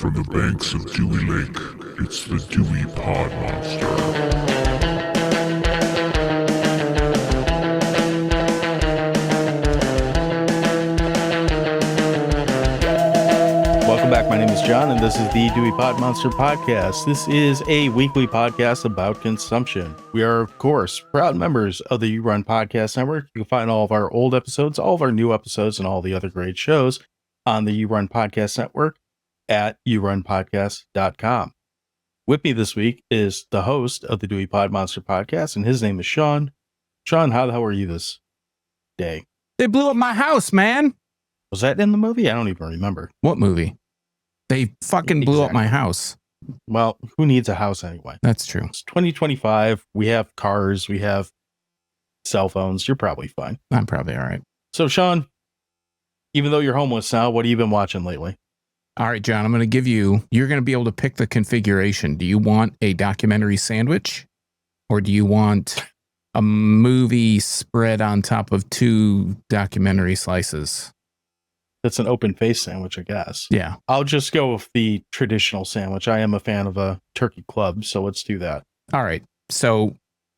From the banks of Dewey Lake, it's the Dewey Pod Monster. Welcome back. My name is John, and this is the Dewey Pod Monster Podcast. This is a weekly podcast about consumption. We are, of course, proud members of the You Run Podcast Network. You can find all of our old episodes, all of our new episodes, and all the other great shows on the You Run Podcast Network at yourunpodcast.com. With me this week is the host of the Dewey Pod Monster Podcast, and his name is Sean. Sean, how the hell are you this day? They blew up my house, man. Was that in the movie? I don't even remember. What movie? They fucking blew up my house. Well, who needs a house anyway? That's true. It's 2025. We have cars. We have cell phones. You're probably fine. I'm probably all right. So, Sean, even though you're homeless now, what have you been watching lately? All right, John, I'm going to give you're going to be able to pick the configuration. Do you want a documentary sandwich or do you want a movie spread on top of two documentary slices? That's an open face sandwich, I guess. Yeah. I'll just go with the traditional sandwich. I am a fan of a turkey club, so let's do that. All right. So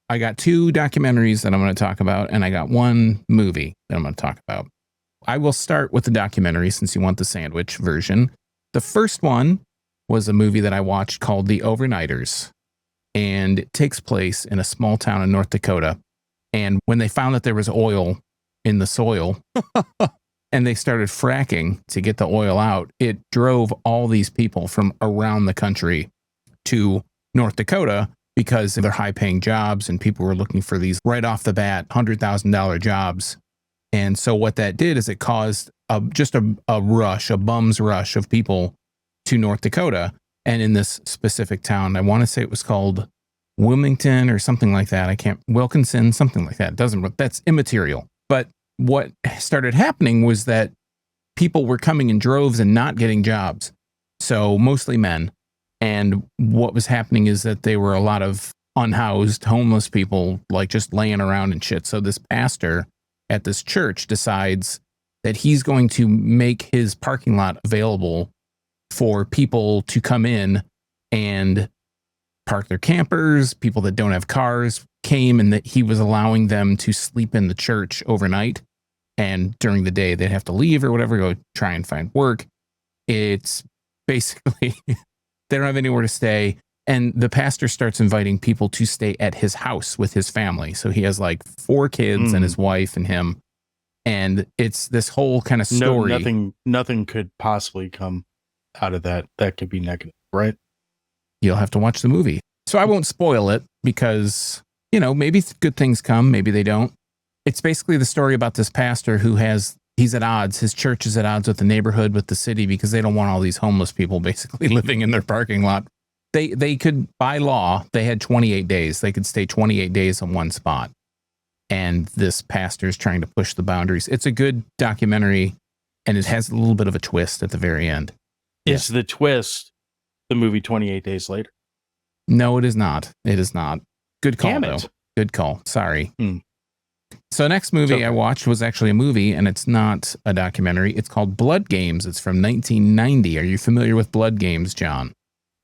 I got two documentaries that I'm going to talk about, and I got one movie that I'm going to talk about. I will start with the documentary since you want the sandwich version. The first one was a movie that I watched called The Overnighters, and it takes place in a small town in North Dakota. And when they found that there was oil in the soil and they started fracking to get the oil out, it drove all these people from around the country to North Dakota because they're high-paying jobs and people were looking for these right off the bat $100,000 jobs. And so what that did is it caused just a bum's rush of people to North Dakota. And in this specific town, I want to say it was called Wilmington or something like that. Wilkinson, something like that. That's immaterial. But what started happening was that people were coming in droves and not getting jobs. So mostly men. And what was happening is that they were a lot of unhoused, homeless people, like just laying around and shit. So this pastor at this church decides that he's going to make his parking lot available for people to come in and park their campers. People that don't have cars came, and that he was allowing them to sleep in the church overnight. And during the day, they'd have to leave or whatever, go try and find work. It's basically, they don't have anywhere to stay. And the pastor starts inviting people to stay at his house with his family. So he has like 4 kids and his wife and him. And it's this whole kind of story. No, nothing could possibly come out of that could be negative, right? You'll have to watch the movie. So I won't spoil it because, maybe good things come, maybe they don't. It's basically the story about this pastor he's at odds. His church is at odds with the neighborhood, with the city, because they don't want all these homeless people basically living in their parking lot. They could, by law, they had 28 days. They could stay 28 days in one spot. And this pastor is trying to push the boundaries. It's a good documentary, and it has a little bit of a twist at the very end. Is the twist the movie 28 Days Later? No, it is not. It is not. Good call, Damn though. it. Good call. Sorry. So next movie I watched was actually a movie, and it's not a documentary. It's called Blood Games. It's from 1990. Are you familiar with Blood Games, John?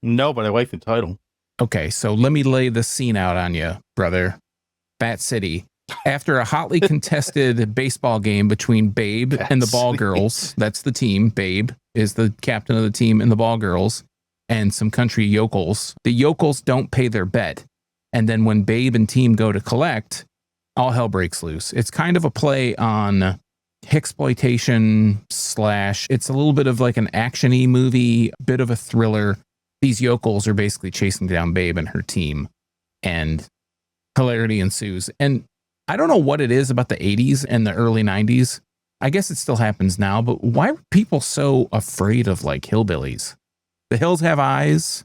No, but I like the title. Okay, so let me lay the scene out on you, brother. Bat City. After a hotly contested baseball game between Babe and the Ball Girls, that's the team. Babe is the captain of the team, and the Ball Girls, and some country yokels. The yokels don't pay their bet. And then when Babe and team go to collect, all hell breaks loose. It's kind of a play on Hicksploitation / it's a little bit of like an action-y movie, bit of a thriller. These yokels are basically chasing down Babe and her team, and hilarity ensues. And I don't know what it is about the 80s and the early 90s. I guess it still happens now, but why are people so afraid of like hillbillies? The Hills Have Eyes.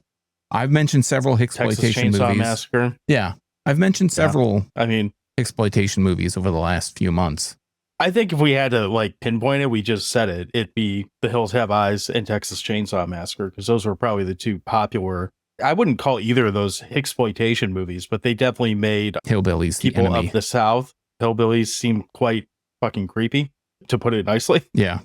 I've mentioned several Hicksploitation movies. Chainsaw Massacre. Yeah, I've mentioned several. I mean, exploitation movies over the last few months. I think if we had to like pinpoint it, we just said it. It'd be The Hills Have Eyes and Texas Chainsaw Massacre, because those were probably the two popular. I wouldn't call either of those exploitation movies, but they definitely made hillbillies people the enemy. of the South. Hillbillies seem quite fucking creepy, to put it nicely. Yeah.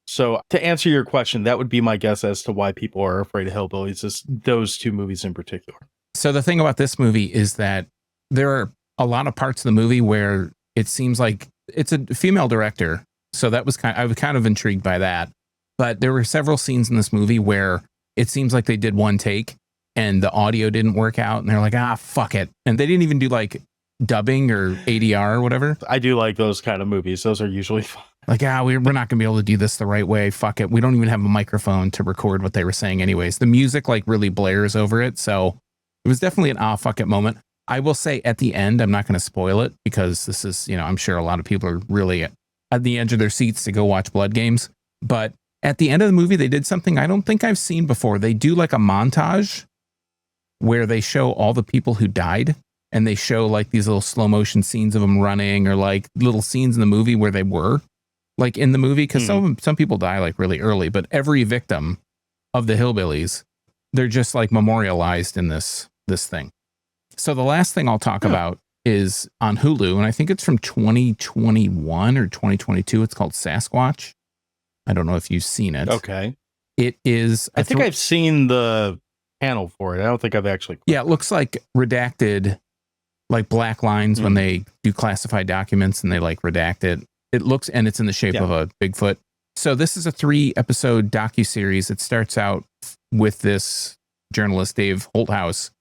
So to answer your question, that would be my guess as to why people are afraid of hillbillies, is those two movies in particular. So the thing about this movie is that there are a lot of parts of the movie where it seems like it's a female director. So that was I was kind of intrigued by that. But there were several scenes in this movie where it seems like they did one take and the audio didn't work out. And they're like, fuck it. And they didn't even do like dubbing or ADR or whatever. I do like those kind of movies. Those are usually fun. Like, we're not going to be able to do this the right way. Fuck it. We don't even have a microphone to record what they were saying anyways. The music like really blares over it. So it was definitely an fuck it moment. I will say at the end, I'm not going to spoil it because this is, I'm sure a lot of people are really at the edge of their seats to go watch Blood Games. But at the end of the movie, they did something I don't think I've seen before. They do like a montage where they show all the people who died. And they show like these little slow motion scenes of them running or like little scenes in the movie where they were like in the movie. Because some people die like really early, but every victim of the hillbillies, they're just like memorialized in this thing. So the last thing I'll talk about is on Hulu. And I think it's from 2021 or 2022. It's called Sasquatch. I don't know if you've seen it. Okay. It is. I think I've seen the panel for it. I don't think I've actually. Yeah, it looks like redacted. Like black lines when they do classified documents and they like redact it. It looks, and it's in the shape of a Bigfoot. So this is a 3-episode docuseries. It starts out with this journalist, Dave Holthouse,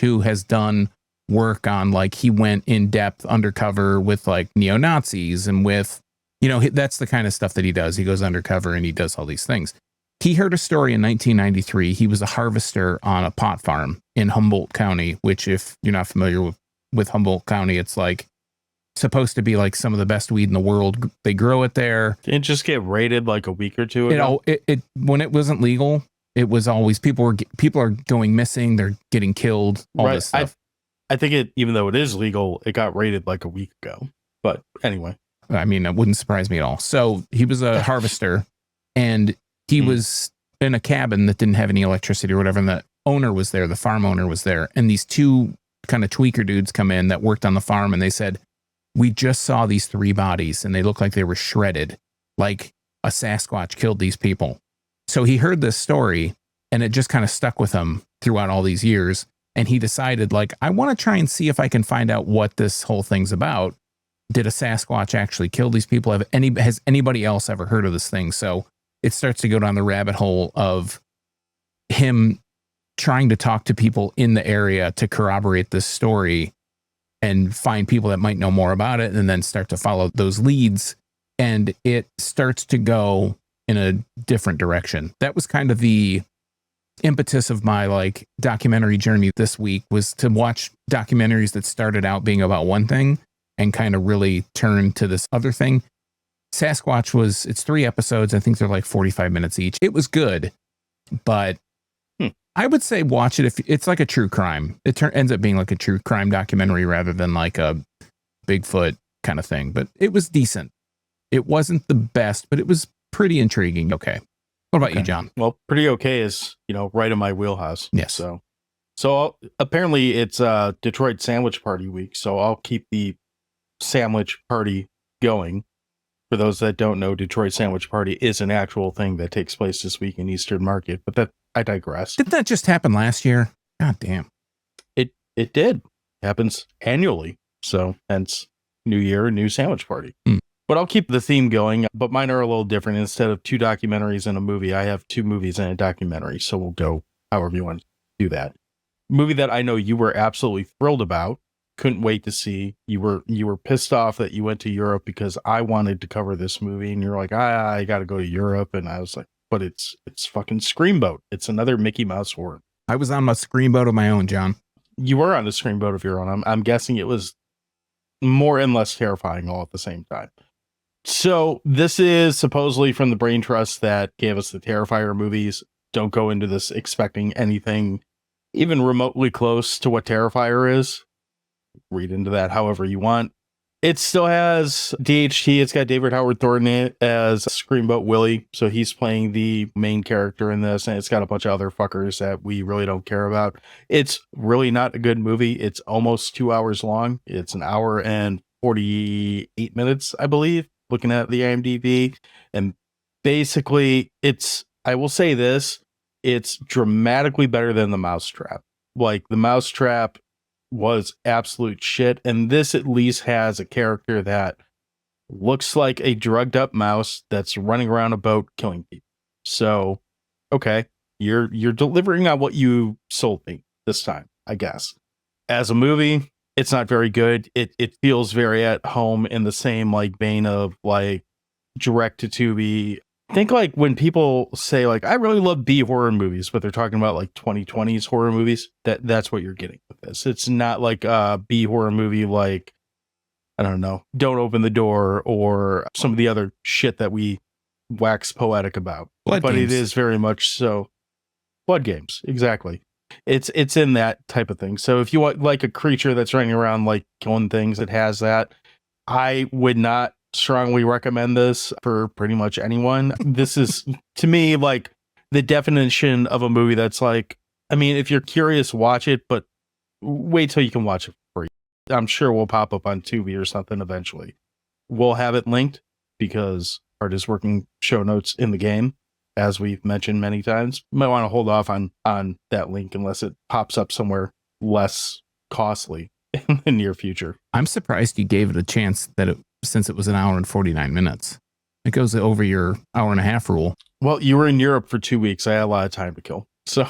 who has done work on like, he went in depth undercover with like neo-Nazis and with, that's the kind of stuff that he does. He goes undercover and he does all these things. He heard a story in 1993. He was a harvester on a pot farm in Humboldt County, which if you're not familiar with Humboldt County, it's like supposed to be like some of the best weed in the world. They grow it there. Didn't it just get raided like a week or two ago? It when it wasn't legal, it was always people are going missing. They're getting killed. All this stuff. I think even though it is legal, it got raided like a week ago. But anyway, I mean, it wouldn't surprise me at all. So he was a harvester, and he was in a cabin that didn't have any electricity or whatever. And the owner was there. The farm owner was there, and these two kind of tweaker dudes come in that worked on the farm, and they said, we just saw these 3 bodies and they look like they were shredded, like a Sasquatch killed these people. So he heard this story and it just kind of stuck with him throughout all these years. And he decided like, I want to try and see if I can find out what this whole thing's about. Did a Sasquatch actually kill these people? Has anybody else ever heard of this thing? So it starts to go down the rabbit hole of him trying to talk to people in the area to corroborate this story and find people that might know more about it, and then start to follow those leads. And it starts to go in a different direction. That was kind of the impetus of my like documentary journey this week, was to watch documentaries that started out being about one thing and kind of really turned to this other thing. Sasquatch it's 3 episodes. I think they're like 45 minutes each. It was good, but I would say watch it if it's like a true crime. It ends up being like a true crime documentary rather than like a Bigfoot kind of thing. But it was decent. It wasn't the best, but it was pretty intriguing. Okay. What about you, John? Well, pretty okay is, right in my wheelhouse. Yes. So apparently it's Detroit Sandwich Party week. So I'll keep the sandwich party going. For those that don't know, Detroit Sandwich Party is an actual thing that takes place this week in Eastern Market, but I digress. Didn't that just happen last year? God damn. It did. Happens annually. So hence New Year, new sandwich party. But I'll keep the theme going, but mine are a little different. Instead of 2 documentaries and a movie, I have 2 movies and a documentary. So we'll go however you want to do that. Movie that I know you were absolutely thrilled about. Couldn't wait to see. You were pissed off that you went to Europe because I wanted to cover this movie, and you're like, I got to go to Europe, and I was like, but it's fucking Streamboat. It's another Mickey Mouse horror. I was on my Streamboat of my own, John. You were on the Streamboat of your own. I'm guessing it was more and less terrifying all at the same time. So this is supposedly from the brain trust that gave us the Terrifier movies. Don't go into this expecting anything even remotely close to what Terrifier is. Read into that however you want. It still has DHT. It's got David Howard Thornton in it as Screamboat Willie. So he's playing the main character in this. And it's got a bunch of other fuckers that we really don't care about. It's really not a good movie. It's almost 2 hours long. It's an hour and 48 minutes, I believe, looking at the IMDb. And basically, I will say this, it's dramatically better than the Mousetrap. Like, the Mousetrap was absolute shit, and this at least has a character that looks like a drugged up mouse that's running around a boat killing people. So, okay, you're delivering on what you sold me this time, I guess. As a movie, it's not very good. It feels very at home in the same like vein of like direct to Tubi. Think like when people say like I really love B horror movies, but they're talking about like 2020s horror movies. That's what you're getting with this. It's not like a B horror movie like I don't know, Don't Open the Door or some of the other shit that we wax poetic about. Blood but Games. It is very much so. Blood Games, exactly. It's in that type of thing. So if you want like a creature that's running around like killing things, it has that. I would not strongly recommend this for pretty much anyone. This is to me like the definition of a movie that's like, I mean, if you're curious, watch it, but wait till you can watch it for free. I'm sure we'll pop up on Tubi or something eventually. We'll have it linked because Art is working show notes in the game, as we've mentioned many times. You might want to hold off on that link unless it pops up somewhere less costly in the near future. I'm surprised you gave it a chance since it was an hour and 49 minutes. It goes over your hour and a half rule. Well, you were in Europe for 2 weeks. I had a lot of time to kill. So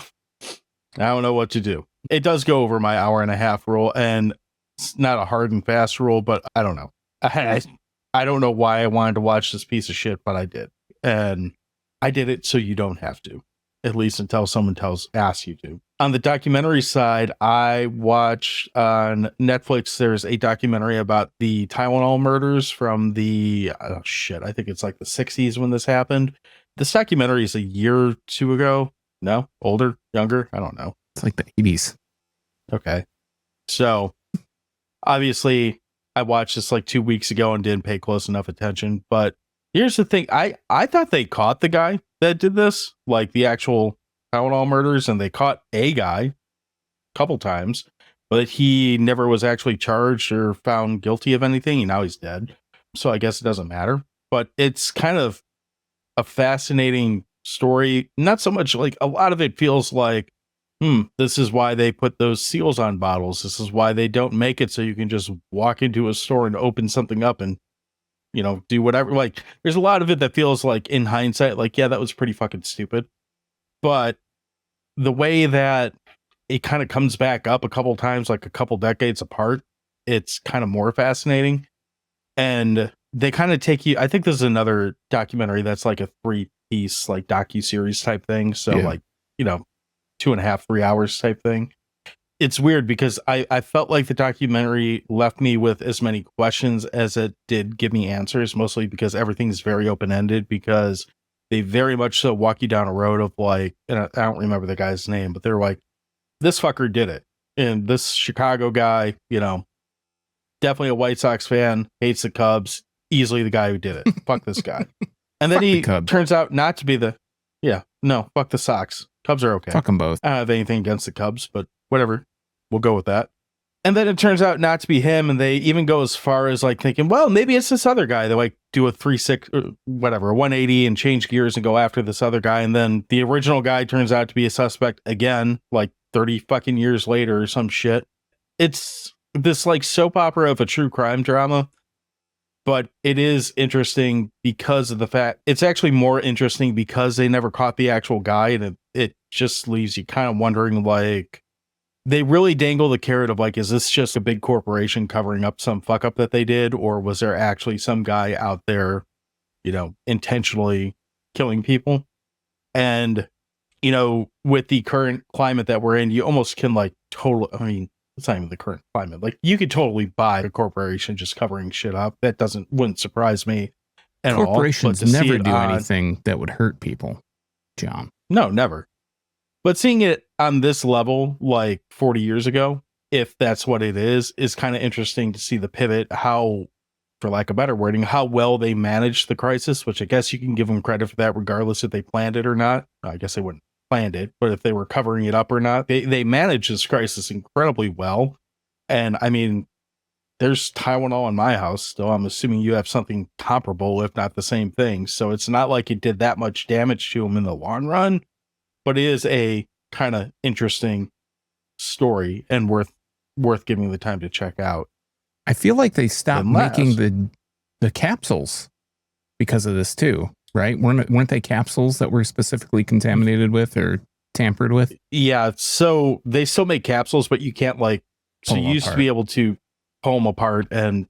I don't know what to do. It does go over my hour and a half rule, and it's not a hard and fast rule, but I don't know. I don't know why I wanted to watch this piece of shit, but I did. And I did it so you don't have to, at least until someone asks you to. On the documentary side, I watched on Netflix, there's a documentary about the Tylenol murders from I think it's like the 60s when this happened. This documentary is a year or two ago. No? Older? Younger? I don't know. It's like the 80s. Okay. So, obviously, I watched this like 2 weeks ago and didn't pay close enough attention, but here's the thing. I thought they caught the guy that did this, like the actual Tylenol murders, and they caught a guy a couple times, but he never was actually charged or found guilty of anything. And now he's dead. So I guess it doesn't matter. But it's kind of a fascinating story. Not so much like a lot of it feels like, this is why they put those seals on bottles. This is why they don't make it so you can just walk into a store and open something up and do whatever. Like, there's a lot of it that feels like in hindsight, like, yeah, that was pretty fucking stupid. But the way that it kind of comes back up a couple times, like a couple decades apart, it's kind of more fascinating. And they kind of take you, I think this is another documentary that's like a 3-piece, like docu-series type thing. So like, 2.5, 3 hours type thing. It's weird because I felt like the documentary left me with as many questions as it did give me answers, mostly because everything's very open-ended, because they very much so walk you down a road of like, and I don't remember the guy's name, but they're like, this fucker did it. And this Chicago guy, definitely a White Sox fan, hates the Cubs, easily the guy who did it. Fuck this guy. And then he turns out not to be fuck the Sox. Cubs are okay. Fuck them both. I don't have anything against the Cubs, but whatever. We'll go with that. And then it turns out not to be him, and they even go as far as like thinking, well, maybe it's this other guy. They like do a 360 or whatever, a 180 and change gears and go after this other guy. And then the original guy turns out to be a suspect again, like 30 fucking years later or some shit. It's this like soap opera of a true crime drama, but it is interesting because of the fact it's actually more interesting because they never caught the actual guy, and it just leaves you kind of wondering, like, they really dangle the carrot of like, is this just a big corporation covering up some fuck up that they did, or was there actually some guy out there, intentionally killing people? And with the current climate that we're in, you almost can like it's not even the current climate. Like, you could totally buy a corporation just covering shit up. That wouldn't surprise me at all. Corporations never do anything that would hurt people, John. No, never. But seeing it on this level, like 40 years ago, if that's what it is kind of interesting to see the pivot, how, for lack of better wording, how well they managed the crisis, which I guess you can give them credit for that regardless if they planned it or not. I guess they wouldn't planned it, but if they were covering it up or not, they managed this crisis incredibly well. And I mean, there's Tylenol in my house still. I'm assuming you have something comparable, if not the same thing. So it's not like it did that much damage to him in the long run, but it is a kind of interesting story and worth giving the time to check out. I feel like they stopped Unless- making the capsules because of this too, right? Weren't they capsules that were specifically contaminated with or tampered with? Yeah, so they still make capsules, but you can't like. So Pull you them used to apart. be able to pull them apart and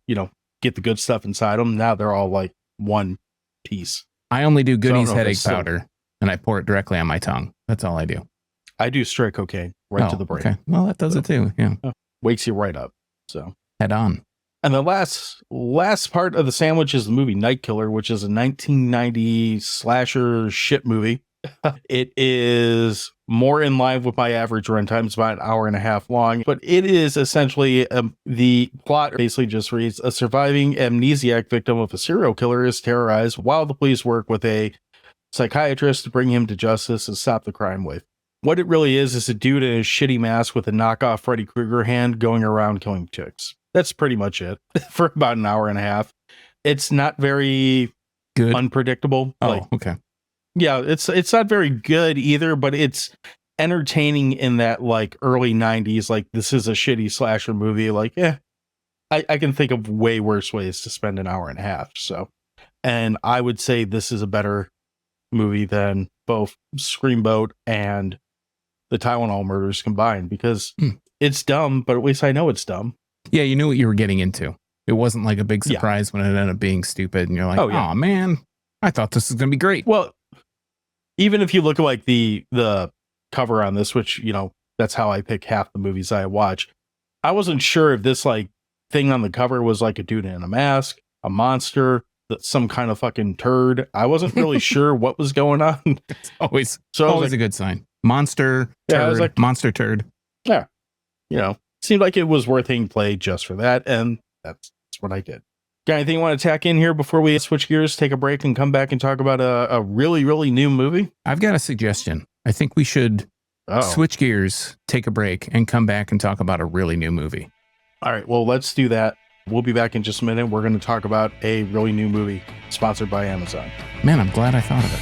get the good stuff inside them. Now they're all like one piece. I only do I don't Goodies know if headache it's still- powder, and I pour it directly on my tongue. That's all I do. I do straight cocaine right to the brain. Okay. Well, that does it too. Yeah. Wakes you right up. So. Head on. And the last part of the sandwich is the movie Night Killer, which is a 1990 slasher shit movie. It is more in line with my average runtime. It's about an hour and a half long, but it is essentially the plot basically just reads: a surviving amnesiac victim of a serial killer is terrorized while the police work with a psychiatrist to bring him to justice and stop the crime wave. What it really is a dude in a shitty mask with a knockoff Freddy Krueger hand going around killing chicks. That's pretty much it for about an hour and a half. It's not very Good. unpredictable. Okay. Yeah, it's not very good either, but it's entertaining in that like early 90s, like this is a shitty slasher movie. Like, I can think of way worse ways to spend an hour and a half. So, and I would say this is a better movie than both Streamboat and the Tylenol murders combined, because it's dumb, but at least I know it's dumb. Yeah, you knew what you were getting into. It wasn't like a big Yeah. surprise when it ended up being stupid, and you're like, Oh, yeah. "Oh man, I thought this was gonna be great." Well, even if you look at like the cover on this, which that's how I pick half the movies I watch, I wasn't sure if this like thing on the cover was like a dude in a mask, a monster, some kind of fucking turd. I wasn't really sure what was going on. It's always So I was always like, a good sign. Monster Yeah, I was turd, like- monster turd. seemed like it was worth hitting play just for that, and that's what I did. Got anything you want to tack in here before we switch gears, take a break, and come back and talk about a really, really new movie? I've got a suggestion. I think we should switch gears, take a break, and come back and talk about a really new movie. All right, well, let's do that. We'll be back in just a minute. We're going to talk about a really new movie sponsored by Amazon. Man, I'm glad I thought of it.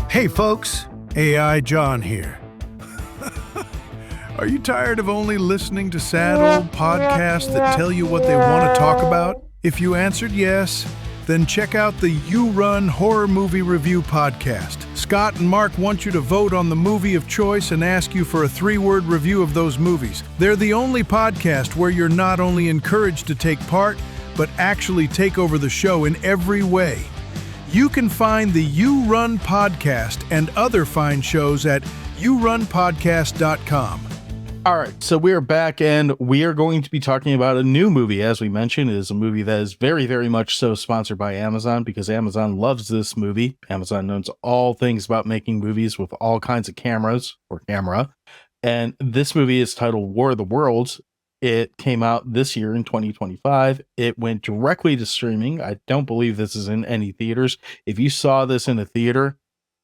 Hey folks, AI John here. Are you tired of only listening to sad old podcasts that tell you what they want to talk about? If you answered yes, then check out the You Run Horror Movie Review podcast. Scott and Mark want you to vote on the movie of choice and ask you for a 3-word review of those movies. They're the only podcast where you're not only encouraged to take part, but actually take over the show in every way. You can find the You Run podcast and other fine shows at yourunpodcast.com. All right, so we are back, and we are going to be talking about a new movie. As we mentioned, it is a movie that is very, very much so sponsored by Amazon, because Amazon loves this movie. Amazon knows all things about making movies with all kinds of cameras, or camera. And this movie is titled War of the Worlds. It came out this year in 2025. It went directly to streaming. I don't believe this is in any theaters. If you saw this in a theater,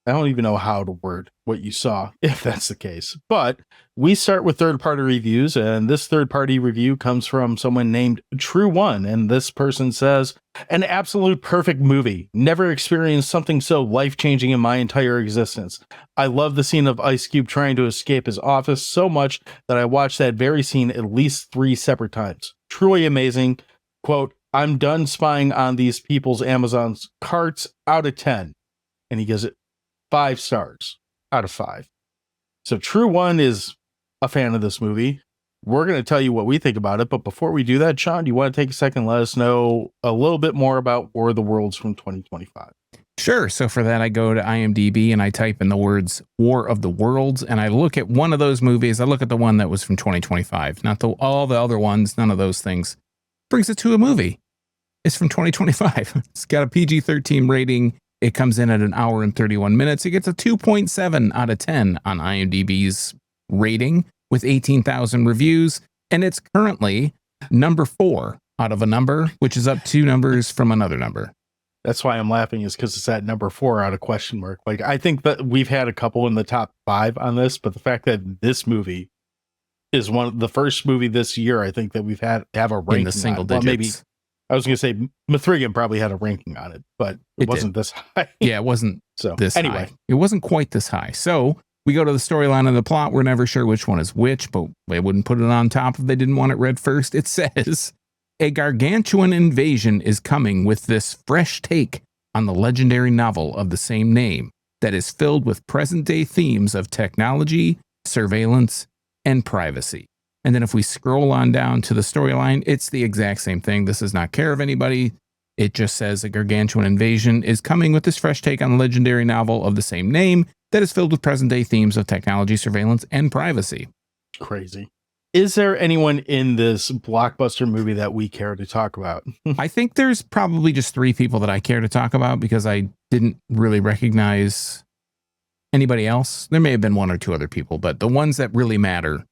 I don't even know how to word what you saw, if that's the case. But we start with third-party reviews, and this third-party review comes from someone named True One, and this person says, "An absolute perfect movie. Never experienced something so life-changing in my entire existence. I love the scene of Ice Cube trying to escape his office so much that I watched that very scene at least 3 separate times. Truly amazing. Quote, I'm done spying on these people's Amazon's carts out of 10. And he gives it 5 stars out of 5. So True One is a fan of this movie. We're going to tell you what we think about it. But before we do that, Sean, do you want to take a second and let us know a little bit more about War of the Worlds from 2025? Sure. So for that, I go to IMDb and I type in the words War of the Worlds, and I look at one of those movies. I look at the one that was from 2025, not all the other ones, none of those things. Brings it to a movie. It's from 2025. It's got a PG-13 rating. It comes in at an hour and 31 minutes. It gets a 2.7 out of 10 on IMDb's rating with 18,000 reviews. And it's currently number 4 out of a number, which is up 2 numbers from another number. That's why I'm laughing, is because it's at number 4 out of question mark. Like, I think that we've had a couple in the top 5 on this, but the fact that this movie is one of the first movie this year, I think that we've have a ranking In the single on it. Well, digits. maybe I was going to say Mithrigan probably had a ranking on it, but it wasn't this high. Yeah, it wasn't So this anyway, high. It wasn't quite this high. So we go to the storyline and the plot. We're never sure which one is which, but they wouldn't put it on top if they didn't want it read first. It says, a gargantuan invasion is coming with this fresh take on the legendary novel of the same name that is filled with present-day themes of technology, surveillance, and privacy. And then if we scroll on down to the storyline, it's the exact same thing. This does not care of anybody. It just says a gargantuan invasion is coming with this fresh take on the legendary novel of the same name that is filled with present-day themes of technology, surveillance, and privacy. crazy. Is there anyone in this blockbuster movie that we care to talk about? I think there's probably just 3 people that I care to talk about because I didn't really recognize anybody else. There may have been 1 or 2 other people, but the ones that really matter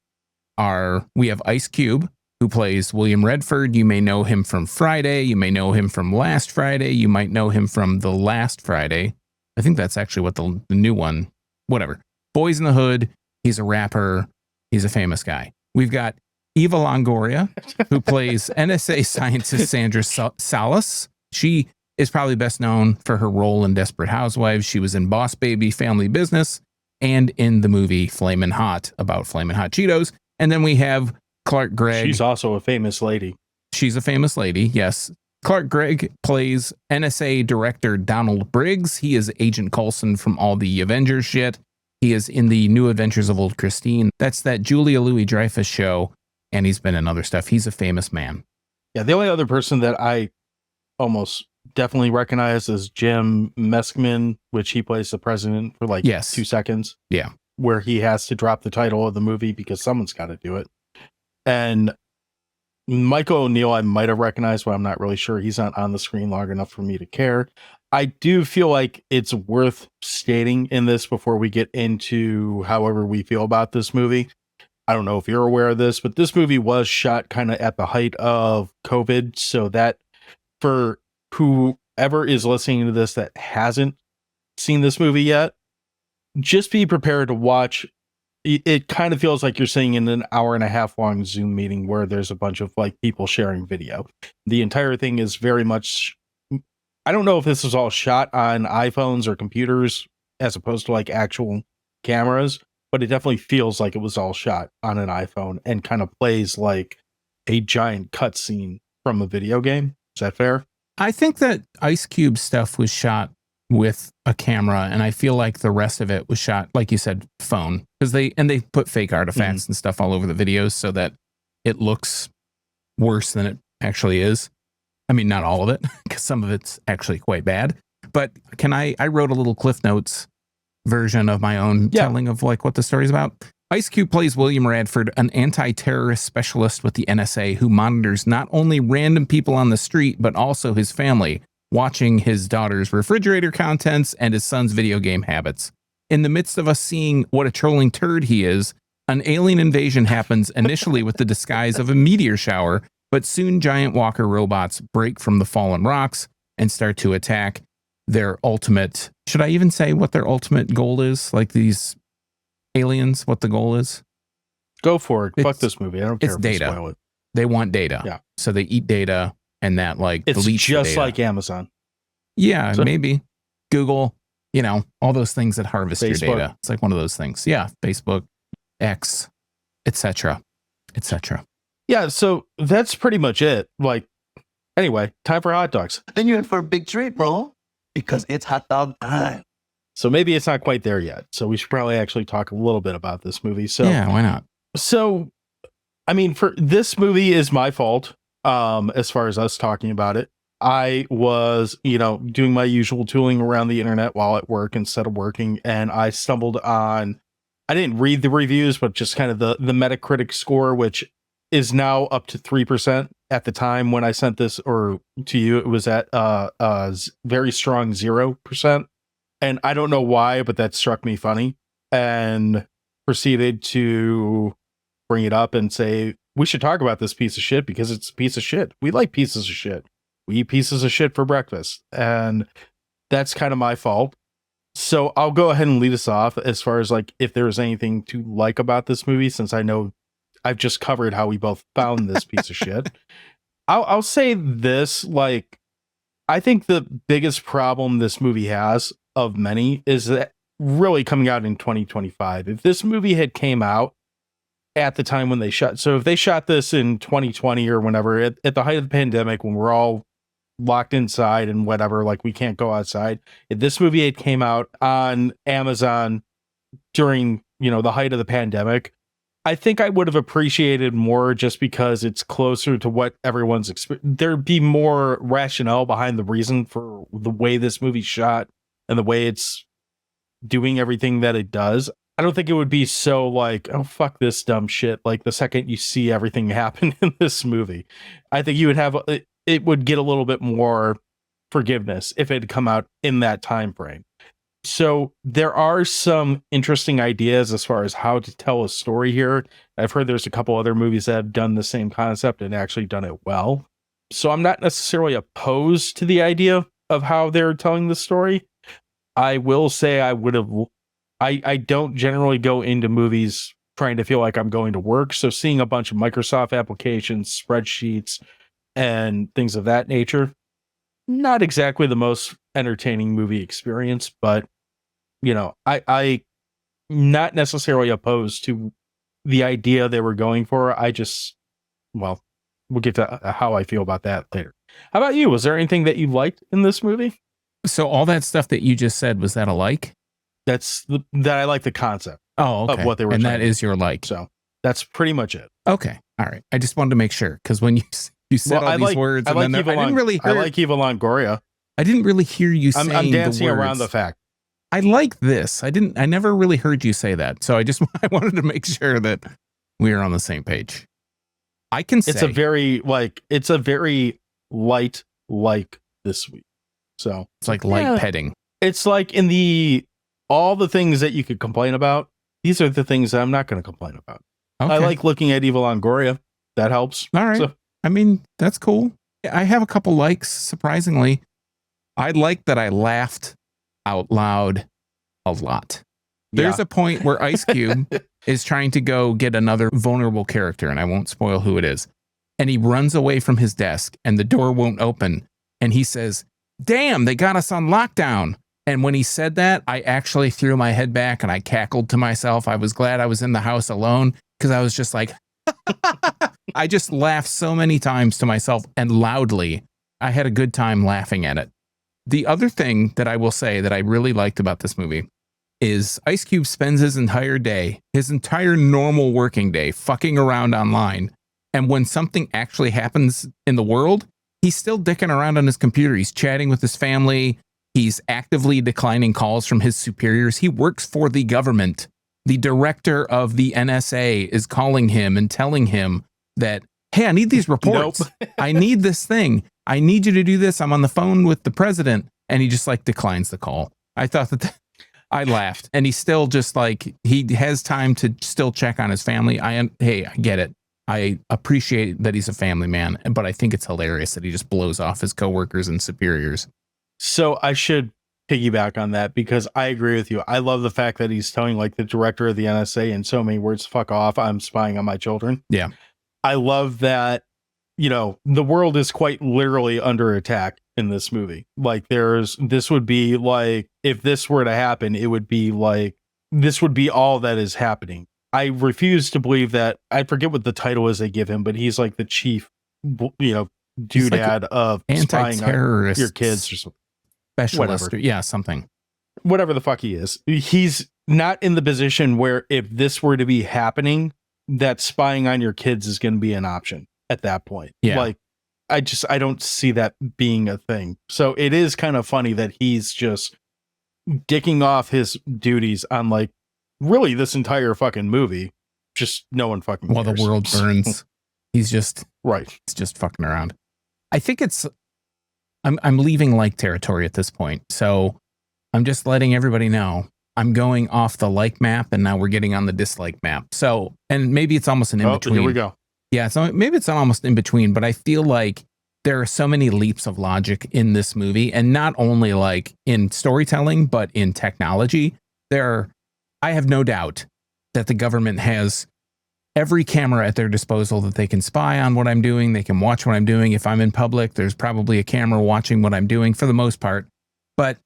are, we have Ice Cube, who plays William Redford. You may know him from Friday. You may know him from Last Friday. You might know him from The Last Friday. I think that's actually what the new one, whatever. Boys in the Hood. He's a rapper. He's a famous guy. We've got Eva Longoria, who plays NSA scientist Sandra Salas. She is probably best known for her role in Desperate Housewives. She was in Boss Baby, Family Business, and in the movie Flamin' Hot, about Flamin' Hot Cheetos. And then we have Clark Gregg. She's also a famous lady. She's a famous lady, yes. Clark Gregg plays NSA director Donald Briggs. He is Agent Coulson from all the Avengers shit. He is in the New Adventures of Old Christine. That's that Julia Louis-Dreyfus show, and he's been in other stuff. He's a famous man. Yeah, the only other person that I almost definitely recognize is Jim Meskman, which he plays the president for like 2 seconds. Yeah. Where he has to drop the title of the movie because someone's got to do it. And Michael O'Neill, I might have recognized, but I'm not really sure. He's not on the screen long enough for me to care. I do feel like it's worth stating in this before we get into however we feel about this movie. I don't know if you're aware of this, but this movie was shot kind of at the height of COVID. So that for whoever is listening to this that hasn't seen this movie yet, just be prepared to watch. It kind of feels like you're sitting in an 1.5 hour long Zoom meeting where there's a bunch of like people sharing video. The entire thing is very much, I don't know if this is all shot on iPhones or computers as opposed to like actual cameras, but it definitely feels like it was all shot on an iPhone and kind of plays like a giant cutscene from a video game. Is that fair? I think that Ice Cube stuff was shot with a camera, and I feel like the rest of it was shot, like you said, phone, because they put fake artifacts and stuff all over the videos so that it looks worse than it actually is. I mean, not all of it, because some of it's actually quite bad. But I wrote a little Cliff Notes version of my own telling of like what the story's about. Ice Cube plays William Radford, an anti-terrorist specialist with the NSA who monitors not only random people on the street, but also his family, watching his daughter's refrigerator contents and his son's video game habits. In the midst of us seeing what a trolling turd he is, an alien invasion happens initially with the disguise of a meteor shower, but soon giant walker robots break from the fallen rocks and start to attack their ultimate... Should I even say what their ultimate goal is? Like these aliens, what the goal is? Go for it. Fuck this movie. I don't care it's if data. you spoil it. They want data. Yeah. So they eat data, and that like it's deletes just the data. like Amazon. Yeah, So- maybe. Google, all those things that harvest your Facebook. data. It's like one of those things. Yeah, Facebook, X, etc., etc. Yeah, so that's pretty much it. Like, anyway, time for hot dogs. Then you're in for a big treat, bro, because it's hot dog time. So maybe it's not quite there yet. So we should probably actually talk a little bit about this movie. So Yeah, why not? So, I mean, for this movie is my fault. As far as us talking about it, I was, doing my usual tooling around the internet while at work instead of working, and I stumbled on. I didn't read the reviews, but just kind of the Metacritic score, which is now up to 3%. At the time when I sent this or to you, it was at very strong 0%. And I don't know why, but that struck me funny, and proceeded to bring it up and say, we should talk about this piece of shit because it's a piece of shit. We like pieces of shit. We eat pieces of shit for breakfast. And that's kind of my fault. So I'll go ahead and lead us off as far as like if there's anything to like about this movie, since I know I've just covered how we both found this piece of shit. I'll say this, like, I think the biggest problem this movie has of many is that really coming out in 2025. If this movie had came out at the time when they shot, so if they shot this in 2020 or whenever, at the height of the pandemic, when we're all locked inside and whatever, like we can't go outside, if this movie had came out on Amazon during, you know, the height of the pandemic, I think I would have appreciated more just because it's closer to what everyone's there'd be more rationale behind the reason for the way this movie's shot and the way it's doing everything that it does. I don't think it would be so like, oh, fuck this dumb shit. Like the second you see everything happen in this movie, I think you would have, it would get a little bit more forgiveness if it had come out in that time frame. So there are some interesting ideas as far as how to tell a story here. I've heard there's a couple other movies that have done the same concept and actually done it well. So I'm not necessarily opposed to the idea of how they're telling the story. I will say I don't generally go into movies trying to feel like I'm going to work. So seeing a bunch of Microsoft applications, spreadsheets, and things of that nature, not exactly the most entertaining movie experience, but you know, I not necessarily opposed to the idea they were going for. I just, well, we'll get to how I feel about that later. How about you? Was there anything that you liked in this movie? So all that stuff that you just said, was that a like? That I like the concept. Oh, okay. Of what they were, and trying that is your like. So that's pretty much it. Okay, all right. I just wanted to make sure because when you said all these words, and then I didn't really hear. I like Eva Longoria. I didn't really hear you saying I'm dancing the words. around the fact. I like this. I never really heard you say that. So I wanted to make sure that we are on the same page. I can say it's a very light like this week. So it's like light petting. It's like in all the things that you could complain about. These are the things that I'm not going to complain about. Okay. I like looking at Eva Longoria. That helps. All right. So, I mean, that's cool. I have a couple likes, surprisingly. I like that I laughed out loud a lot. There's a point where Ice Cube is trying to go get another vulnerable character, and I won't spoil who it is. And he runs away from his desk, and the door won't open. And he says, "Damn, they got us on lockdown." And when he said that, I actually threw my head back and I cackled to myself. I was glad I was in the house alone because I was just like, I just laughed so many times to myself and loudly. I had a good time laughing at it. The other thing that I will say that I really liked about this movie is Ice Cube spends his entire day, his entire normal working day, fucking around online. And when something actually happens in the world, he's still dicking around on his computer. He's chatting with his family. He's actively declining calls from his superiors. He works for the government. The director of the NSA is calling him and telling him that, hey, I need these reports. Nope. I need this thing. I need you to do this. I'm on the phone with the president. And he just like declines the call. I thought that I laughed. And he's still just like, he has time to still check on his family. Hey, I get it. I appreciate that he's a family man, but I think it's hilarious that he just blows off his coworkers and superiors. So I should piggyback on that because I agree with you. I love the fact that he's telling like the director of the NSA in so many words, fuck off, I'm spying on my children. Yeah. I love that, you know, the world is quite literally under attack in this movie. Like this would be like, if this were to happen, it would be like, this would be all that is happening. I refuse to believe that. I forget what the title is they give him, but he's like the chief, you know, doodad like of spying on your kids or something. Specialist. Yeah, something. Whatever the fuck he is. He's not in the position where if this were to be happening, that spying on your kids is going to be an option at that point. Yeah. Like, I don't see that being a thing. So it is kind of funny that he's just dicking off his duties on like really this entire fucking movie. Just no one fucking cares. While the world burns. He's just right. He's just fucking around. I think I'm leaving like territory at this point. So I'm just letting everybody know I'm going off the like map and now we're getting on the dislike map. So, and maybe it's almost an in-between. Here we go. Yeah, so maybe it's almost in between, but I feel like there are so many leaps of logic in this movie, and not only like in storytelling, but in technology. I have no doubt that the government has every camera at their disposal that they can spy on what I'm doing. They can watch what I'm doing. If I'm in public, there's probably a camera watching what I'm doing for the most part. But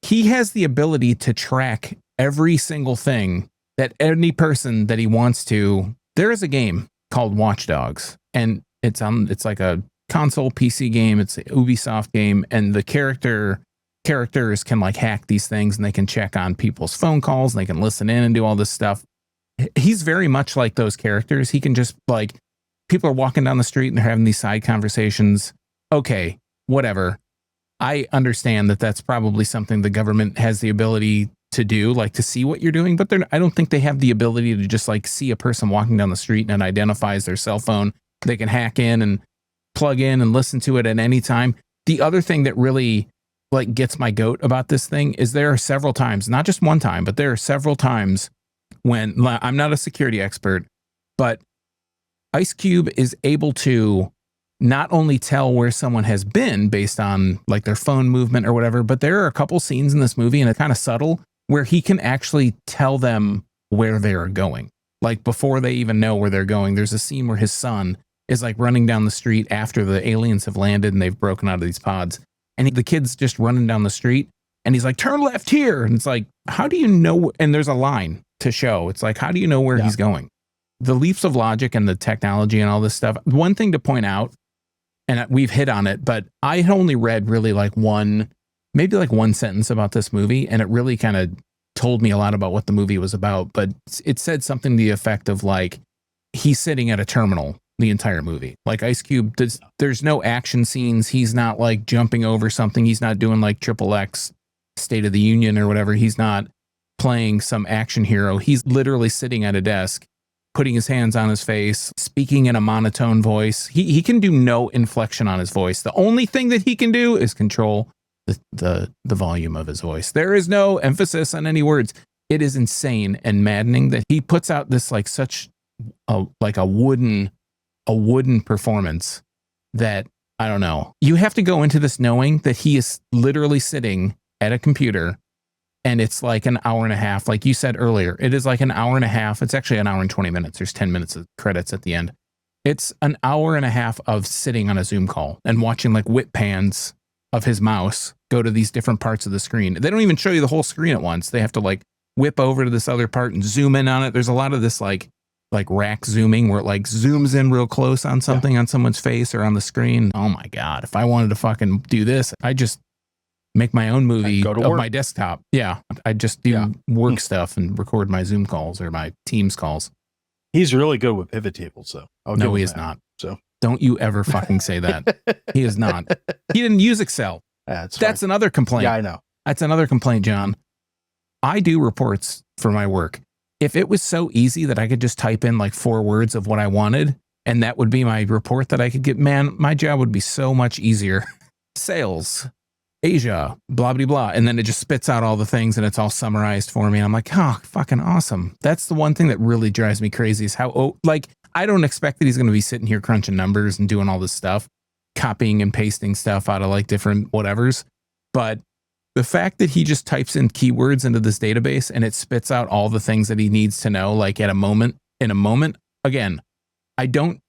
he has the ability to track every single thing that any person that he wants to. There is a game called Watch Dogs, and it's like a console PC game. It's an Ubisoft game, and the characters can like hack these things, and they can check on people's phone calls, and they can listen in and do all this stuff. He's very much like those characters. He can just like, people are walking down the street and they're having these side conversations. Okay, whatever. I understand that that's probably something the government has the ability to do, like to see what you're doing, but I don't think they have the ability to just like see a person walking down the street and it identifies their cell phone. They can hack in and plug in and listen to it at any time. The other thing that really like gets my goat about this thing is there are several times, not just one time, but there are several times when, I'm not a security expert, but Ice Cube is able to not only tell where someone has been based on like their phone movement or whatever, but there are a couple scenes in this movie, and it's kind of subtle, where he can actually tell them where they are going. Like before they even know where they're going, there's a scene where his son is like running down the street after the aliens have landed and they've broken out of these pods. And the kid's just running down the street and he's like, turn left here. And it's like, how do you know? And there's a line to show. It's like, how do you know where he's going? The leaps of logic and the technology and all this stuff. One thing to point out, and we've hit on it, but I had only read really like maybe one sentence about this movie, and it really kind of told me a lot about what the movie was about. But it said something to the effect of like, he's sitting at a terminal the entire movie. Like Ice Cube, there's no action scenes. He's not like jumping over something. He's not doing like XXX State of the Union or whatever. He's not playing some action hero. He's literally sitting at a desk, putting his hands on his face, speaking in a monotone voice. He can do no inflection on his voice. The only thing that he can do is control the volume of his voice. There is no emphasis on any words. It is insane and maddening that he puts out this like such a wooden performance that, I don't know. You have to go into this knowing that he is literally sitting at a computer, and it's like an hour and a half. Like you said earlier, it is like an hour and a half. It's actually an hour and 20 minutes. There's 10 minutes of credits at the end. It's an hour and a half of sitting on a Zoom call and watching like whip pans of his mouse go to these different parts of the screen. They don't even show you the whole screen at once. They have to like whip over to this other part and zoom in on it. There's a lot of this like rack zooming where it like zooms in real close on something on someone's face or on the screen. Oh my God. If I wanted to fucking do this, I just make my own movie of my desktop. Yeah. I just do work stuff and record my Zoom calls or my Teams calls. He's really good with pivot tables, though. No, he is not. So don't you ever fucking say that. He is not. He didn't use Excel. That's another complaint. Yeah, I know. That's another complaint, John. I do reports for my work. If it was so easy that I could just type in like 4 words of what I wanted, and that would be my report that I could get, man, my job would be so much easier. Sales, Asia, blah, blah, blah. And then it just spits out all the things and it's all summarized for me. And I'm like, oh, fucking awesome. That's the one thing that really drives me crazy is how, I don't expect that he's going to be sitting here crunching numbers and doing all this stuff, copying and pasting stuff out of like different whatevers. But the fact that he just types in keywords into this database and it spits out all the things that he needs to know, like in a moment, again, I don't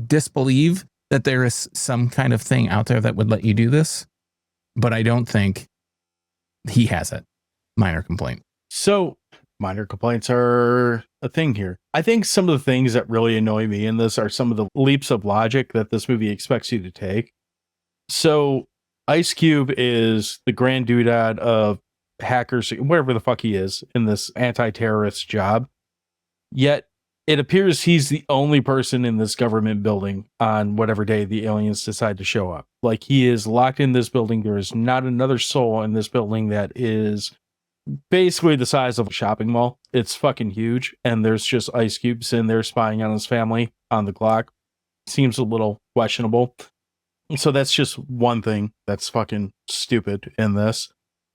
disbelieve that there is some kind of thing out there that would let you do this, but I don't think he has it. Minor complaint. So minor complaints are a thing here. I think some of the things that really annoy me in this are some of the leaps of logic that this movie expects you to take. So Ice Cube is the grand doodad of hackers, wherever the fuck he is in this anti-terrorist job. Yet it appears he's the only person in this government building on whatever day the aliens decide to show up. Like, he is locked in this building. There is not another soul in this building that is basically the size of a shopping mall. It's fucking huge. And there's just Ice Cube sitting there spying on his family on the clock. Seems a little questionable. So that's just one thing that's fucking stupid in this.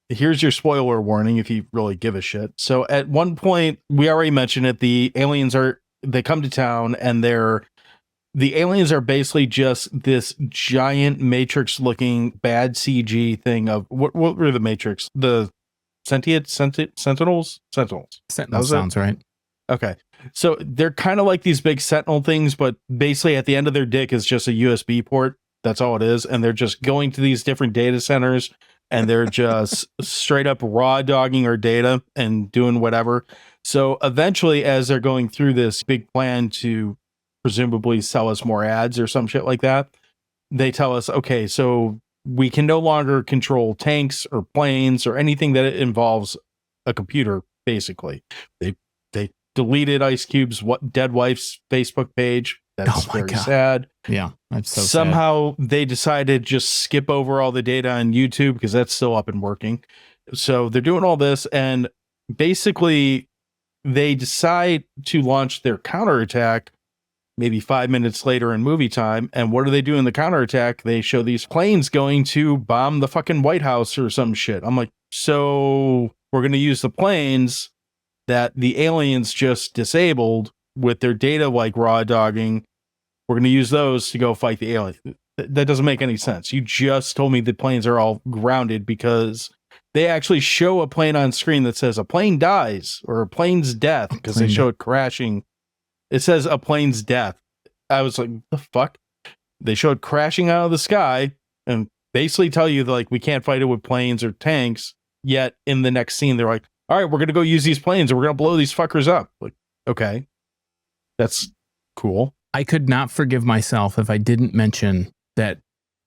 Here's your spoiler warning if you really give a shit. So at one point, we already mentioned it, the aliens they come to town and they're the aliens are basically just this giant Matrix-looking bad CG thing of what were the Matrix? The Sentinels? Sentinel That sounds right. Okay. So they're kind of like these big Sentinel things, but basically at the end of their dick is just a USB port. That's all it is. And they're just going to these different data centers and they're just straight up raw dogging our data and doing whatever. So eventually, as they're going through this big plan to presumably sell us more ads or some shit like that, they tell us, okay, so we can no longer control tanks or planes or anything that involves a computer, basically. They deleted Ice Cube's dead wife's Facebook page. That's very sad. Yeah, that's so Somehow they decided just skip over all the data on YouTube because that's still up and working. So they're doing all this, and basically they decide to launch their counterattack maybe 5 minutes later in movie time. And what do they do in the counterattack? They show these planes going to bomb the fucking White House or some shit. I'm like, so we're going to use the planes that the aliens just disabled with their data like raw dogging. We're going to use those to go fight the aliens. That doesn't make any sense. You just told me the planes are all grounded because they actually show a plane on screen that says a plane dies or a plane's death because they show it crashing. It says a plane's death. I was like, the fuck? They show it crashing out of the sky and basically tell you that, like, we can't fight it with planes or tanks. Yet in the next scene, they're like, all right, we're going to go use these planes and we're going to blow these fuckers up. Like, okay, that's cool. I could not forgive myself if I didn't mention that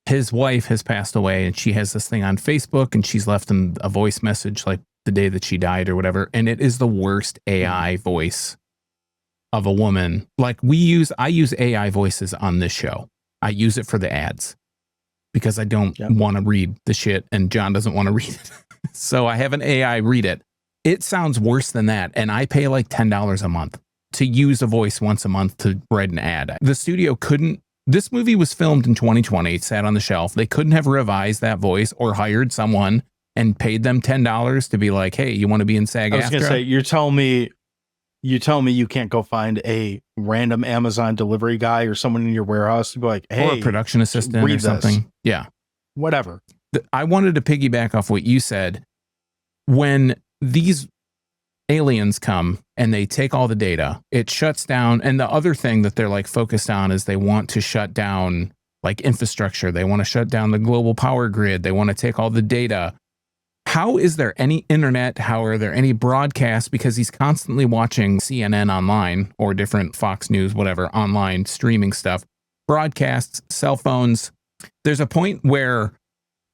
his wife has passed away and she has this thing on Facebook and she's left him a voice message like the day that she died or whatever. And it is the worst AI voice of a woman. Like I use AI voices on this show. I use it for the ads because I don't want to read the shit and John doesn't want to read it. So I have an AI read it. It sounds worse than that. And I pay like $10 a month to use a voice once a month to write an ad. The studio couldn't. This movie was filmed in 2020. It sat on the shelf. They couldn't have revised that voice or hired someone and paid them $10 to be like, hey, you want to be in SAG-AFTRA? I was going to say, you're telling me you can't go find a random Amazon delivery guy or someone in your warehouse to be like, hey, or a production assistant or something. This. Yeah. Whatever. I wanted to piggyback off what you said. When these aliens come and they take all the data, it shuts down. And the other thing that they're like focused on is they want to shut down like infrastructure. They want to shut down the global power grid. They want to take all the data. How is there any internet? How are there any broadcasts? Because he's constantly watching CNN online or different Fox News, whatever, online streaming stuff, broadcasts, cell phones. There's a point where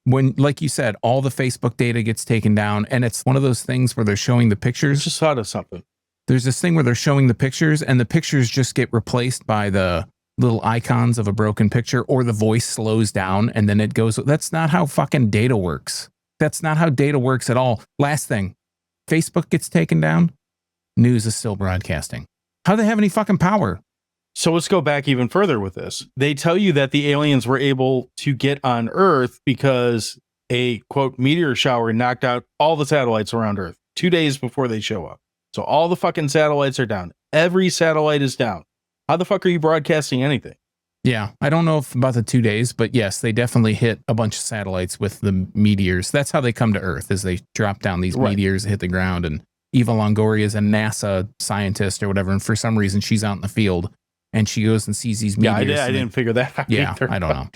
when, like you said, all the Facebook data gets taken down and it's one of those things where they're showing the pictures. I just thought of something. There's this thing where they're showing the pictures and the pictures just get replaced by the little icons of a broken picture or the voice slows down and then it goes. That's not how fucking data works. That's not how data works at all. Last thing, Facebook gets taken down. News is still broadcasting. How do they have any fucking power? So let's go back even further with this. They tell you that the aliens were able to get on Earth because a, quote, meteor shower knocked out all the satellites around Earth 2 days before they show up. So all the fucking satellites are down. Every satellite is down. How the fuck are you broadcasting anything? Yeah, I don't know if about the 2 days, but yes, they definitely hit a bunch of satellites with the meteors. That's how they come to Earth, is they drop down these meteors, hit the ground, and Eva Longoria is a NASA scientist or whatever, and for some reason she's out in the field. And she goes and sees these meteors. Yeah, I didn't figure that out. Yeah, either. I don't know.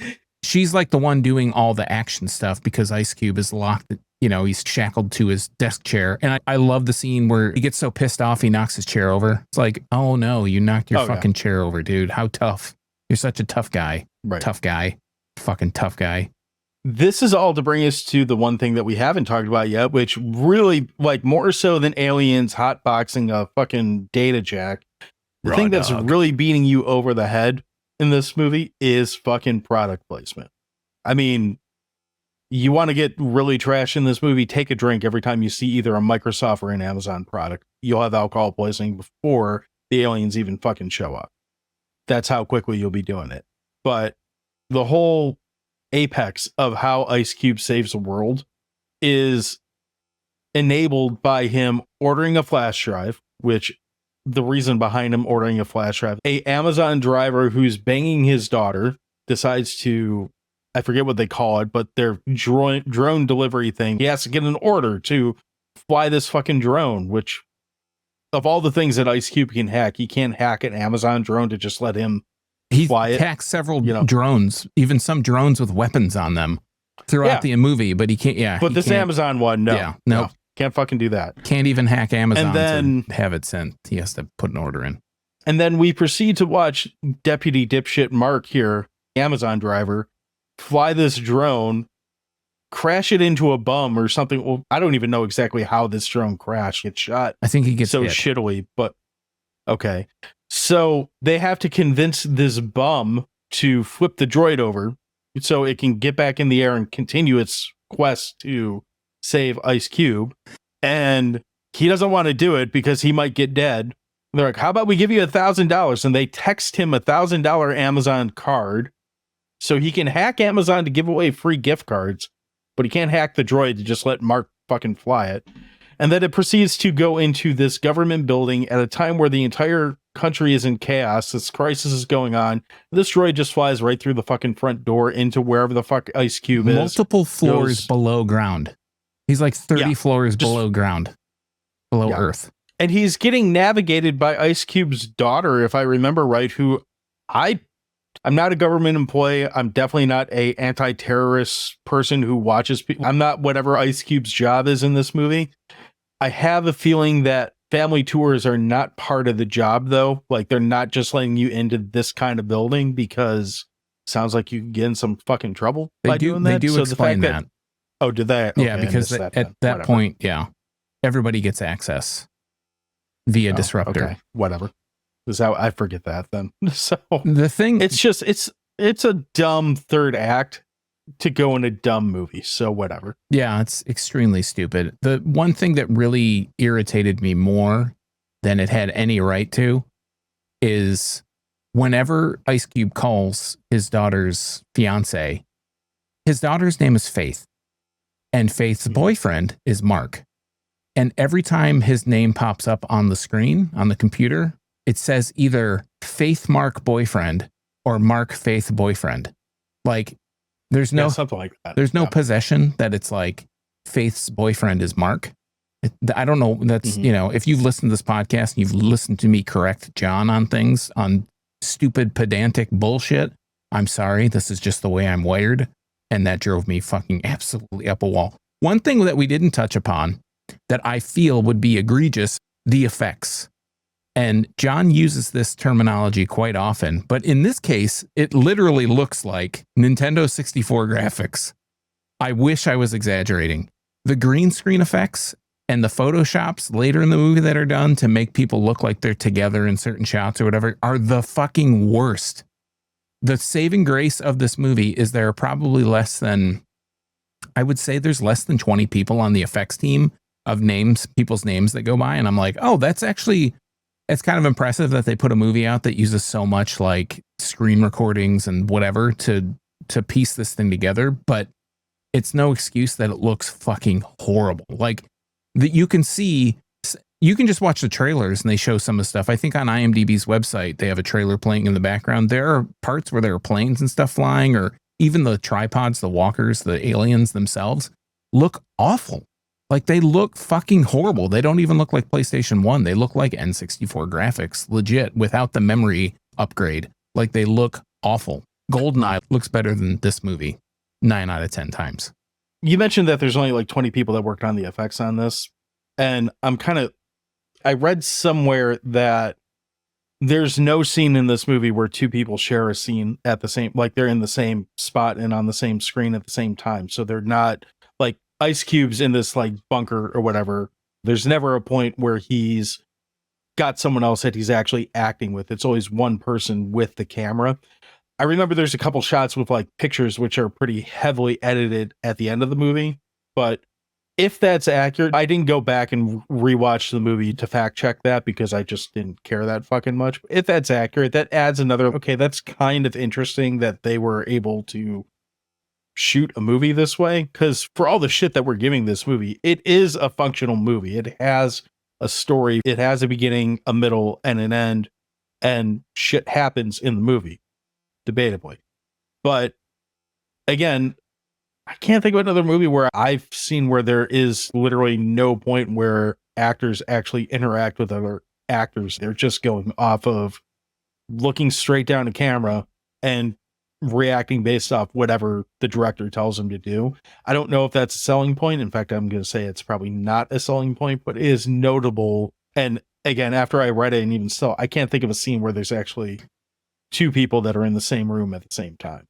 She's like the one doing all the action stuff because Ice Cube is locked, he's shackled to his desk chair. And I love the scene where he gets so pissed off, he knocks his chair over. It's like, oh no, you knocked your fucking chair over, dude. How tough. You're such a tough guy. Right. Tough guy. Fucking tough guy. This is all to bring us to the one thing that we haven't talked about yet, which really, like, more so than aliens hotboxing a fucking data jack. The thing that's really beating you over the head in this movie is fucking product placement. I mean, you want to get really trash in this movie, take a drink every time you see either a Microsoft or an Amazon product. You'll have alcohol poisoning before the aliens even fucking show up. That's how quickly you'll be doing it. But the whole apex of how Ice Cube saves the world is enabled by him ordering a flash drive, which the reason behind him ordering a flash drive. A Amazon driver who's banging his daughter decides to, I forget what they call it, but their drone delivery thing. He has to get an order to fly this fucking drone, which of all the things that Ice Cube can hack, he can't hack an Amazon drone to just let him fly it. He hacked several drones, even some drones with weapons on them throughout the movie, but he can't. Yeah, but this Amazon one, no. Yeah, no. Can't fucking do that. Can't even hack Amazon and then, to have it sent. He has to put an order in. And then we proceed to watch Deputy Dipshit Mark here, Amazon driver, fly this drone, crash it into a bum or something. Well, I don't even know exactly how this drone crashed. Gets shot. I think he gets so hit. shittily, but okay. So they have to convince this bum to flip the droid over so it can get back in the air and continue its quest to save Ice Cube. And he doesn't want to do it because he might get dead. They're like, how about we give you $1,000? And they text him $1,000 Amazon card so he can hack Amazon to give away free gift cards, but he can't hack the droid to just let Mark fucking fly it. And then it proceeds to go into this government building at a time where the entire country is in chaos. This crisis is going on. This droid just flies right through the fucking front door into wherever the fuck Ice Cube is. Multiple floors below ground. He's like 30 floors below ground, below Earth. And he's getting navigated by Ice Cube's daughter, if I remember right, who I'm not a government employee. I'm definitely not a anti-terrorist person who watches people. I'm not whatever Ice Cube's job is in this movie. I have a feeling that family tours are not part of the job, though. Like, they're not just letting you into this kind of building because it sounds like you can get in some fucking trouble by doing that. They do explain that. Oh, did they? Okay, yeah, because at that point, everybody gets access via disruptor. Okay, whatever. Is how I forget that then. So the thing, it's just it's a dumb third act to go in a dumb movie. So whatever. Yeah, it's extremely stupid. The one thing that really irritated me more than it had any right to is whenever Ice Cube calls his daughter's fiance, his daughter's name is Faith. And Faith's boyfriend is Mark. And every time his name pops up on the screen, on the computer, it says either Faith Mark boyfriend or Mark Faith boyfriend. Like, there's no something like that. There's no possession that it's like Faith's boyfriend is Mark. I don't know. That's, if you've listened to this podcast and you've listened to me correct John on things, on stupid pedantic bullshit, I'm sorry. This is just the way I'm wired. And that drove me fucking absolutely up a wall. One thing that we didn't touch upon that I feel would be egregious, the effects. And John uses this terminology quite often, but in this case, it literally looks like Nintendo 64 graphics. I wish I was exaggerating. The green screen effects and the photoshops later in the movie that are done to make people look like they're together in certain shots or whatever are the fucking worst. The saving grace of this movie is there are probably I would say there's less than 20 people on the effects team of people's names that go by. And I'm like, oh, it's kind of impressive that they put a movie out that uses so much like screen recordings and whatever to piece this thing together. But it's no excuse that it looks fucking horrible. Like that you can just watch the trailers and they show some of the stuff. I think on IMDb's website, they have a trailer playing in the background. There are parts where there are planes and stuff flying, or even the tripods, the walkers, the aliens themselves look awful. Like they look fucking horrible. They don't even look like PlayStation 1. They look like N64 graphics, legit, without the memory upgrade. Like they look awful. GoldenEye looks better than this movie 9 out of 10 times. You mentioned that there's only like 20 people that worked on the effects on this. And I read somewhere that there's no scene in this movie where two people share a scene at the same, like they're in the same spot and on the same screen at the same time. So they're not like Ice Cube's in this like bunker or whatever. There's never a point where he's got someone else that he's actually acting with. It's always one person with the camera. I remember there's a couple shots with like pictures, which are pretty heavily edited at the end of the movie, but if that's accurate, I didn't go back and rewatch the movie to fact check that because I just didn't care that fucking much. If that's accurate, that adds another, okay, that's kind of interesting that they were able to shoot a movie this way. Because for all the shit that we're giving this movie, it is a functional movie. It has a story. It has a beginning, a middle, and an end, and shit happens in the movie, debatably. But again, I can't think of another movie where I've seen where there is literally no point where actors actually interact with other actors. They're just going off of looking straight down the camera and reacting based off whatever the director tells them to do. I don't know if that's a selling point. In fact, I'm going to say it's probably not a selling point, but it is notable. And again, after I read it, and even still, I can't think of a scene where there's actually two people that are in the same room at the same time.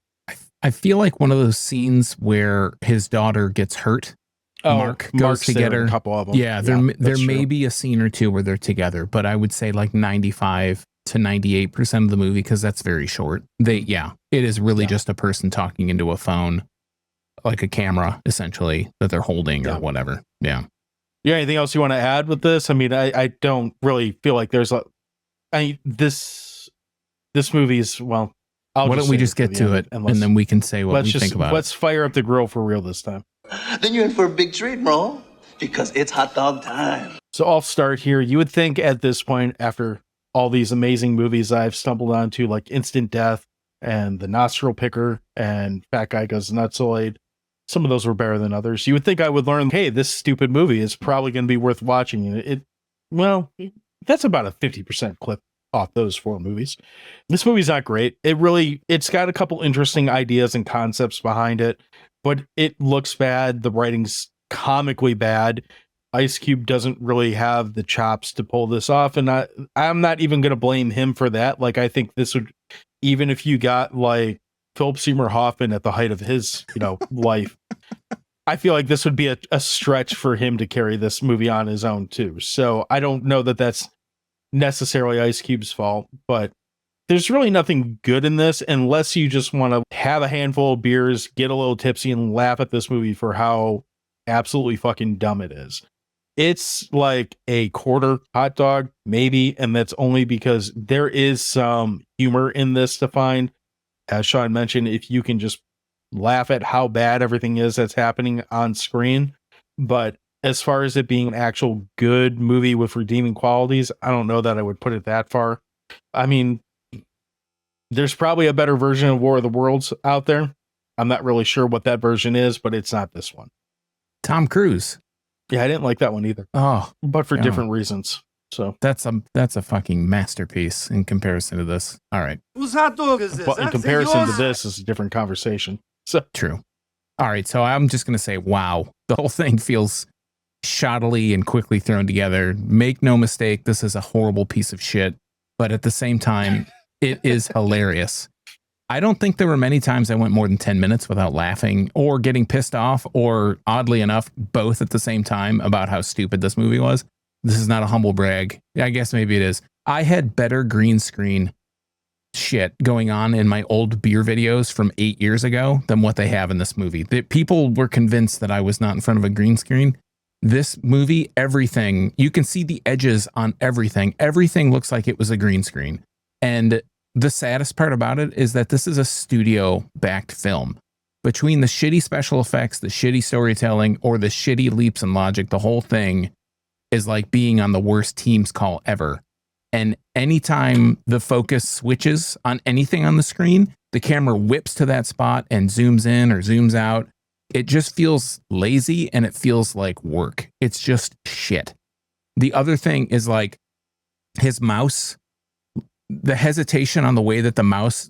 I feel like one of those scenes where his daughter gets hurt. Mark goes to get her. A couple of them. Yeah, there may be a scene or two where they're together, but I would say like 95 to 98% of the movie, because that's very short. It is really just a person talking into a phone, like a camera, essentially, that they're holding or whatever. Yeah. Yeah. Anything else you want to add with this? I mean, I don't really feel like there's this movie is, well, why don't we just get to it and then we can say what we think about it. Let's fire up the grill for real this time. Then you're in for a big treat, bro. Because it's hot dog time. So I'll start here. You would think at this point, after all these amazing movies I've stumbled onto, like Instant Death and The Nostril Picker and Fat Guy Goes Nutsoid, some of those were better than others. You would think I would learn, hey, this stupid movie is probably going to be worth watching. Well, that's about a 50% clip off those 4 movies. This movie's not great. It's got a couple interesting ideas and concepts behind it, but it looks bad. The writing's comically bad. Ice Cube doesn't really have the chops to pull this off, and I'm not even going to blame him for that. Like, I think this would, even if you got like Philip Seymour Hoffman at the height of his, life, I feel like this would be a stretch for him to carry this movie on his own too. So I don't know that that's necessarily Ice Cube's fault, but there's really nothing good in this unless you just want to have a handful of beers, get a little tipsy, and laugh at this movie for how absolutely fucking dumb it is. It's like a quarter hot dog, maybe, and that's only because there is some humor in this to find. As Sean mentioned, if you can just laugh at how bad everything is that's happening on screen. But as far as it being an actual good movie with redeeming qualities, I don't know that I would put it that far. I mean, there's probably a better version of War of the Worlds out there. I'm not really sure what that version is, but it's not this one. Tom Cruise. Yeah, I didn't like that one either. Oh, but for different reasons. So that's a fucking masterpiece in comparison to this. All right. Whose hot dog is this? But in comparison to this, is a different conversation. So true. All right. So I'm just going to say, wow, the whole thing feels shoddily and quickly thrown together. Make no mistake, this is a horrible piece of shit. But at the same time, it is hilarious. I don't think there were many times I went more than 10 minutes without laughing or getting pissed off, or oddly enough, both at the same time about how stupid this movie was. This is not a humble brag. I guess maybe it is. I had better green screen shit going on in my old beer videos from 8 years ago than what they have in this movie. People were convinced that I was not in front of a green screen. This movie, everything, you can see the edges on everything. Everything looks like it was a green screen. And the saddest part about it is that this is a studio-backed film. Between the shitty special effects, the shitty storytelling, or the shitty leaps in logic, the whole thing is like being on the worst Teams call ever. And anytime the focus switches on anything on the screen, the camera whips to that spot and zooms in or zooms out. It just feels lazy and it feels like work. It's just shit. The other thing is like his mouse, the hesitation on the way that the mouse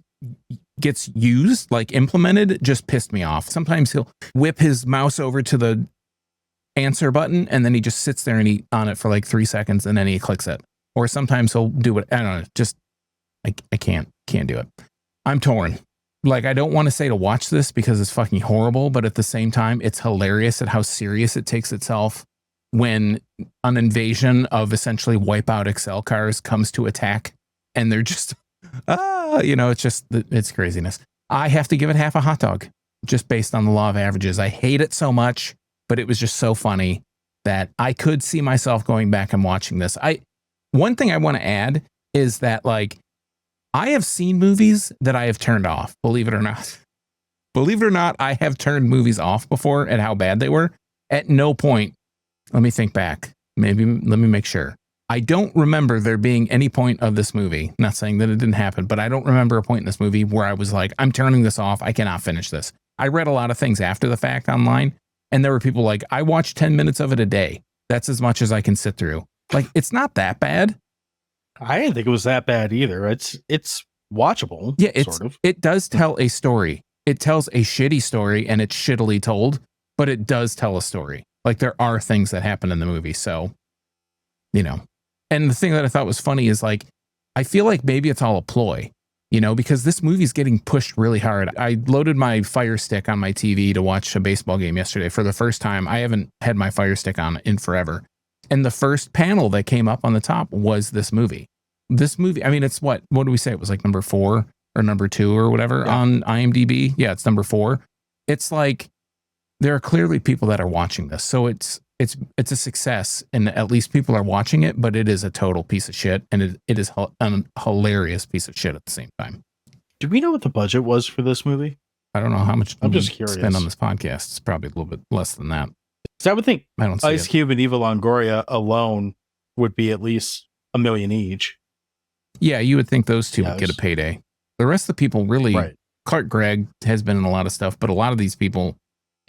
gets used, like implemented, just pissed me off. Sometimes he'll whip his mouse over to the answer button and then he just sits there and he on it for like 3 seconds and then he clicks it. Or sometimes he'll do it. I don't know. Just I can't do it. I'm torn. Like, I don't want to say to watch this because it's fucking horrible, but at the same time, it's hilarious at how serious it takes itself when an invasion of essentially wipeout Excel cars comes to attack and they're just, it's craziness. I have to give it half a hot dog just based on the law of averages. I hate it so much, but it was just so funny that I could see myself going back and watching this. One thing I want to add is that, like, I have seen movies that I have turned off, believe it or not. Believe it or not, I have turned movies off before and how bad they were. At no point, let me think back. Maybe let me make sure. I don't remember there being any point of this movie, not saying that it didn't happen, but I don't remember a point in this movie where I was like, I'm turning this off. I cannot finish this. I read a lot of things after the fact online, and there were people like, I watch 10 minutes of it a day. That's as much as I can sit through. Like, it's not that bad. I didn't think it was that bad either. It's watchable. Yeah, it does tell a story. It tells a shitty story, and it's shittily told, but it does tell a story. Like, there are things that happen in the movie. So, you know, and the thing that I thought was funny is like, I feel like maybe it's all a ploy, you know, because this movie's getting pushed really hard. I loaded my Fire Stick on my TV to watch a baseball game yesterday for the first time. I haven't had my Fire Stick on in forever. And the first panel that came up on the top was this movie. This movie, I mean, it's what do we say? It was like number 4 or number 2 or whatever on IMDb. Yeah, it's number 4. It's like, there are clearly people that are watching this. So it's a success, and at least people are watching it, but it is a total piece of shit, and it is a hilarious piece of shit at the same time. Do we know what the budget was for this movie? I don't know how much I'm just curious. Spend on this podcast. It's probably a little bit less than that. So I would think I don't see Ice Cube and Eva Longoria alone would be at least $1 million each. Yeah, you would think those two would get a payday. The rest of the people really, right. Clark Gregg has been in a lot of stuff, but a lot of these people,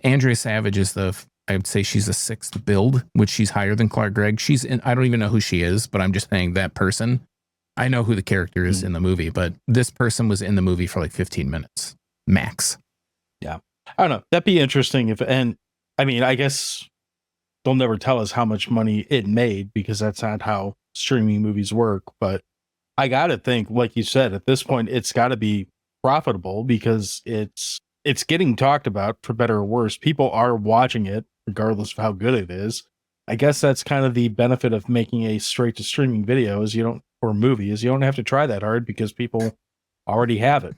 Andrea Savage is I would say she's a 6th build, which she's higher than Clark Gregg. I don't even know who she is, but I'm just saying that person. I know who the character is in the movie, but this person was in the movie for like 15 minutes max. Yeah. I don't know. That'd be interesting I mean, I guess they'll never tell us how much money it made because that's not how streaming movies work. But I got to think, like you said, at this point, it's got to be profitable because it's getting talked about for better or worse. People are watching it regardless of how good it is. I guess that's kind of the benefit of making a straight to streaming video or movie is you don't have to try that hard because people already have it.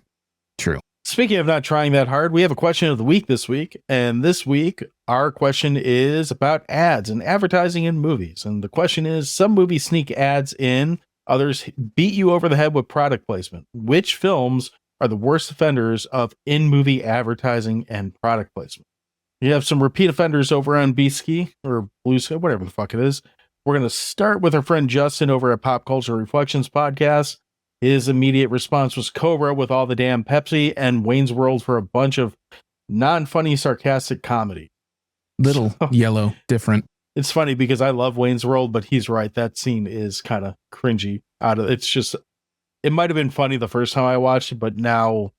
True. Speaking of not trying that hard, we have a question of the week this week. And this week, our question is about ads and advertising in movies. And the question is, some movies sneak ads in, others beat you over the head with product placement. Which films are the worst offenders of in-movie advertising and product placement? You have some repeat offenders over on B-Ski or Blue Sky, whatever the fuck it is. We're going to start with our friend Justin over at Pop Culture Reflections Podcast. His immediate response was Cobra with all the damn Pepsi and Wayne's World for a bunch of non-funny, sarcastic comedy. Little yellow, different. It's funny because I love Wayne's World, but he's right. That scene is kind of cringy. It might have been funny the first time I watched it, but now,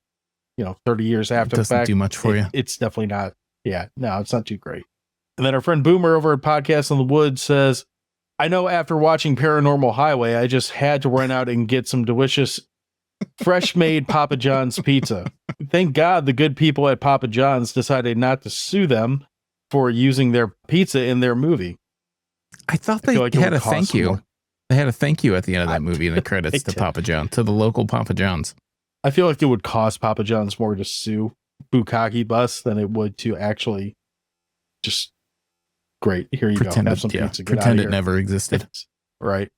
30 years after the fact, doesn't do much for you. It's definitely not. Yeah, no, it's not too great. And then our friend Boomer over at Podcast in the Woods says, I know after watching Paranormal Highway, I just had to run out and get some delicious, fresh-made Papa John's pizza. Thank God the good people at Papa John's decided not to sue them for using their pizza in their movie. I thought they had a thank you. More. They had a thank you at the end of that movie in the credits to Papa John, to the local Papa John's. I feel like it would cost Papa John's more to sue Bukkake Bus than it would to actually just... Great. Here you go. Have some pizza. Pretend it never existed. Right.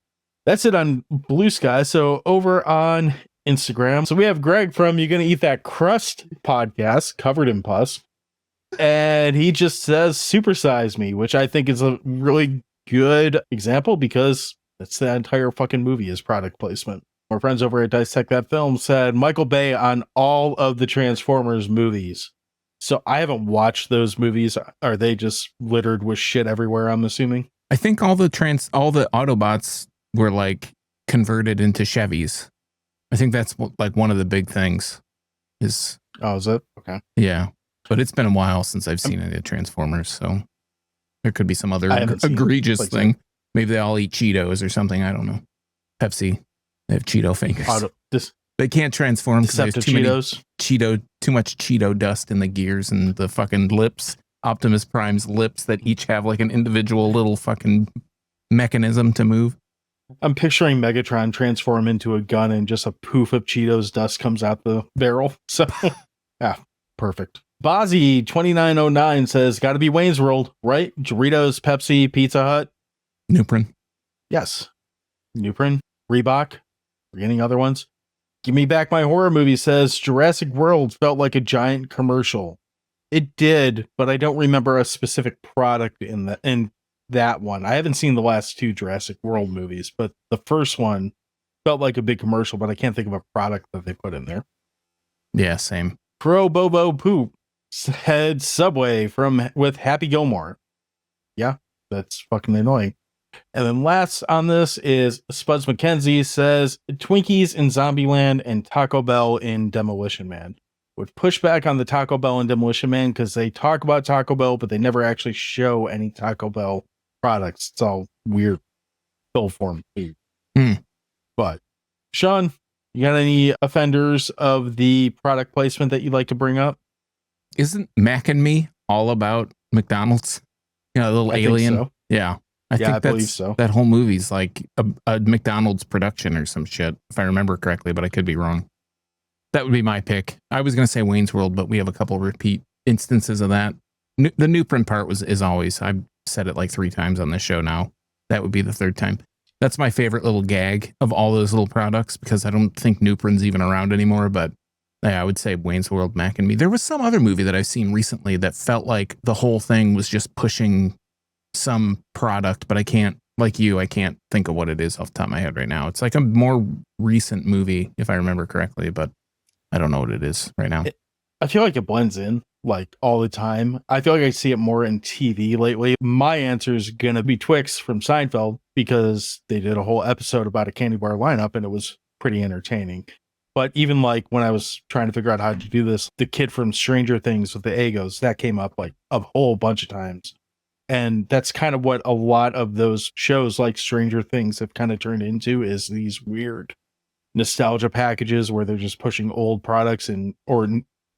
That's it on Blue Sky. So over on Instagram. So we have Greg from You Gonna Eat That Crust podcast, covered in pus. And he just says supersize me, which I think is a really good example because that's the entire fucking movie is product placement. Our friends over at Dissect That Film said Michael Bay on all of the Transformers movies. So I haven't watched those movies. Are they just littered with shit everywhere, I'm assuming? I think all the Autobots were like converted into Chevys. I think that's like one of the big things is. Oh, is it? Okay. Yeah. But it's been a while since I've seen any of the Transformers. So there could be some other egregious thing. Maybe they all eat Cheetos or something. I don't know. Pepsi. They have Cheeto fingers. They can't transform because there's too much Cheeto dust in the gears and the fucking lips. Optimus Prime's lips that each have like an individual little fucking mechanism to move. I'm picturing Megatron transform into a gun and just a poof of Cheetos dust comes out the barrel. So, perfect. Bozzy 2909 says, "Got to be Wayne's World, right? Doritos, Pepsi, Pizza Hut, Nuprin. Yes, Nuprin, Reebok. Forgetting other ones." Give Me Back My Horror Movie says Jurassic World felt like a giant commercial. It did, but I don't remember a specific product in that one. I haven't seen the last 2 Jurassic World movies, but the first one felt like a big commercial, but I can't think of a product that they put in there. Yeah, same. Pro Bobo Poop said Subway with Happy Gilmore. Yeah, that's fucking annoying. And then last on this is Spuds McKenzie says Twinkies in Zombieland and Taco Bell in Demolition Man. Would push back on the Taco Bell and Demolition Man because they talk about Taco Bell, but they never actually show any Taco Bell products. It's all weird fill form food. But Sean, you got any offenders of the product placement that you'd like to bring up? Isn't Mac and Me all about McDonald's? You know, a little alien. So. Yeah. I believe so. That whole movie's like a McDonald's production or some shit, if I remember correctly, but I could be wrong. That would be my pick. I was going to say Wayne's World, but we have a couple repeat instances of that. The Newprint part is always, I've said it like 3 times on this show now. That would be the 3rd time. That's my favorite little gag of all those little products because I don't think Newprint's even around anymore, but yeah, I would say Wayne's World, Mac and Me. There was some other movie that I've seen recently that felt like the whole thing was just pushing some product, but I can't think of what it is off the top of my head right now. It's like a more recent movie, if I remember correctly, but I don't know what it is right now. I feel like it blends in like all the time. I feel like I see it more in TV lately. My answer is going to be Twix from Seinfeld because they did a whole episode about a candy bar lineup and it was pretty entertaining. But even like when I was trying to figure out how to do this, the kid from Stranger Things with the Eggos, that came up like a whole bunch of times. And that's kind of what a lot of those shows like Stranger Things have kind of turned into, is these weird nostalgia packages where they're just pushing old products or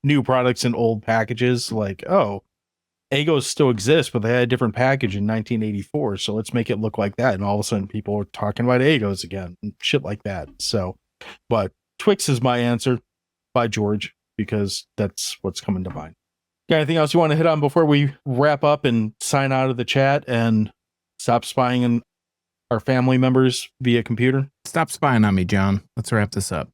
new products in old packages. Like, oh, Eggos still exists, but they had a different package in 1984. So let's make it look like that. And all of a sudden people are talking about Eggos again and shit like that. So, but Twix is my answer by George, because that's what's coming to mind. Got anything else you want to hit on before we wrap up and sign out of the chat and stop spying on our family members via computer? Stop spying on me, John. Let's wrap this up.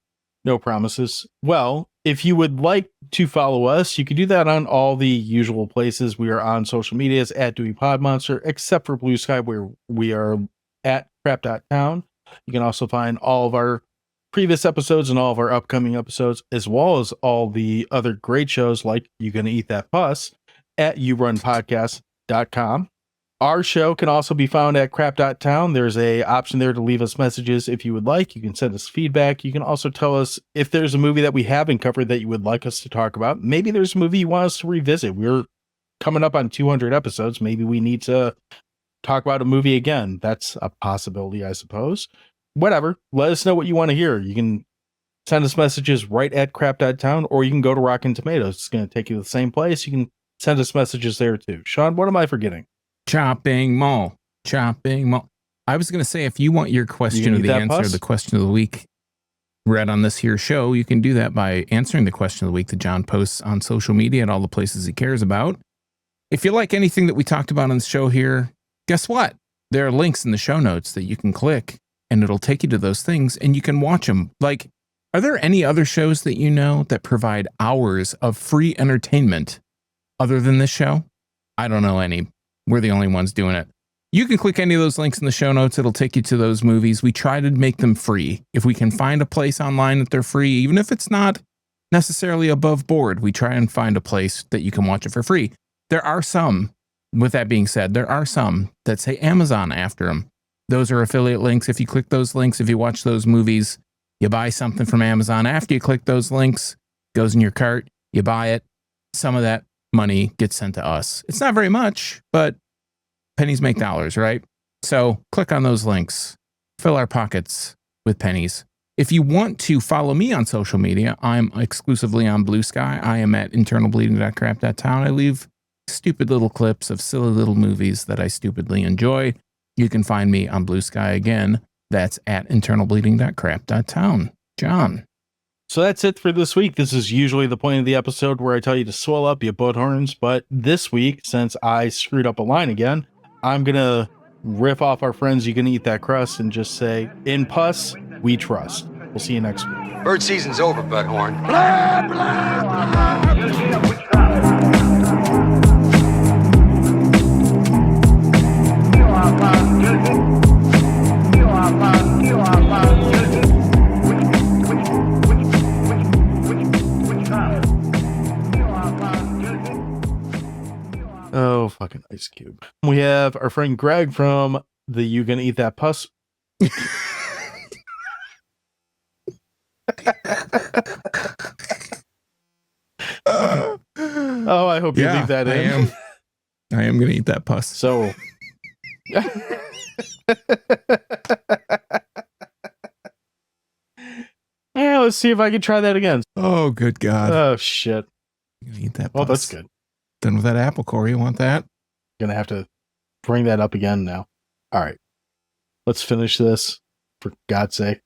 No promises. Well, if you would like to follow us, you can do that on all the usual places. We are on social medias at Dewey Pod Monster, except for Blue Sky, where we are at crap.town. You can also find all of our previous episodes and all of our upcoming episodes, as well as all the other great shows like You Gonna Eat That Puss at yourunpodcast.com. Our show can also be found at crap.town. There's a option there to leave us messages if you would like. You can send us feedback. You can also tell us if there's a movie that we haven't covered that you would like us to talk about. Maybe there's a movie you want us to revisit. We're coming up on 200 episodes. Maybe we need to talk about a movie again. That's a possibility, I suppose. Whatever. Let us know what you want to hear. You can send us messages right at crap.town, or you can go to Rotten Tomatoes. It's going to take you to the same place. You can send us messages there too. Sean, what am I forgetting? Chopping Mall. I was going to say, if you want your question of the answer, the question of the week read on this here show, you can do that by answering the question of the week that John posts on social media at all the places he cares about. If you like anything that we talked about on the show here, guess what? There are links in the show notes that you can click, and it'll take you to those things, and you can watch them. Like, are there any other shows that you know that provide hours of free entertainment other than this show? I don't know any. We're the only ones doing it. You can click any of those links in the show notes. It'll take you to those movies. We try to make them free. If we can find a place online that they're free, even if it's not necessarily above board, we try and find a place that you can watch it for free. There are some, with that being said, there are some that say Amazon after them. Those are affiliate links. If you click those links, if you watch those movies, you buy something from Amazon. After you click those links, goes in your cart, you buy it. Some of that money gets sent to us. It's not very much, but pennies make dollars, right? So click on those links. Fill our pockets with pennies. If you want to follow me on social media, I'm exclusively on Blue Sky. I am at internalbleeding.crap.town. I leave stupid little clips of silly little movies that I stupidly enjoy. You can find me on Blue Sky again. That's at internalbleeding.crap.town. John. So that's it for this week. This is usually the point of the episode where I tell you to swell up, you butthorns. But this week, since I screwed up a line again, I'm going to riff off our friends You Can Eat That Crust and just say, in pus, we trust. We'll see you next week. Bird season's over, butthorn. fucking Ice Cube. We have our friend Greg from the You Gonna Eat That Puss. Oh, I hope you leave that in. I am gonna eat that pus. So yeah, let's see if I can try that again. Oh, good God. Oh shit. I'm gonna eat that Oh, pus. that's good. Done with that apple core. You want that? Gonna have to bring that up again now. All right. Let's finish this, for God's sake.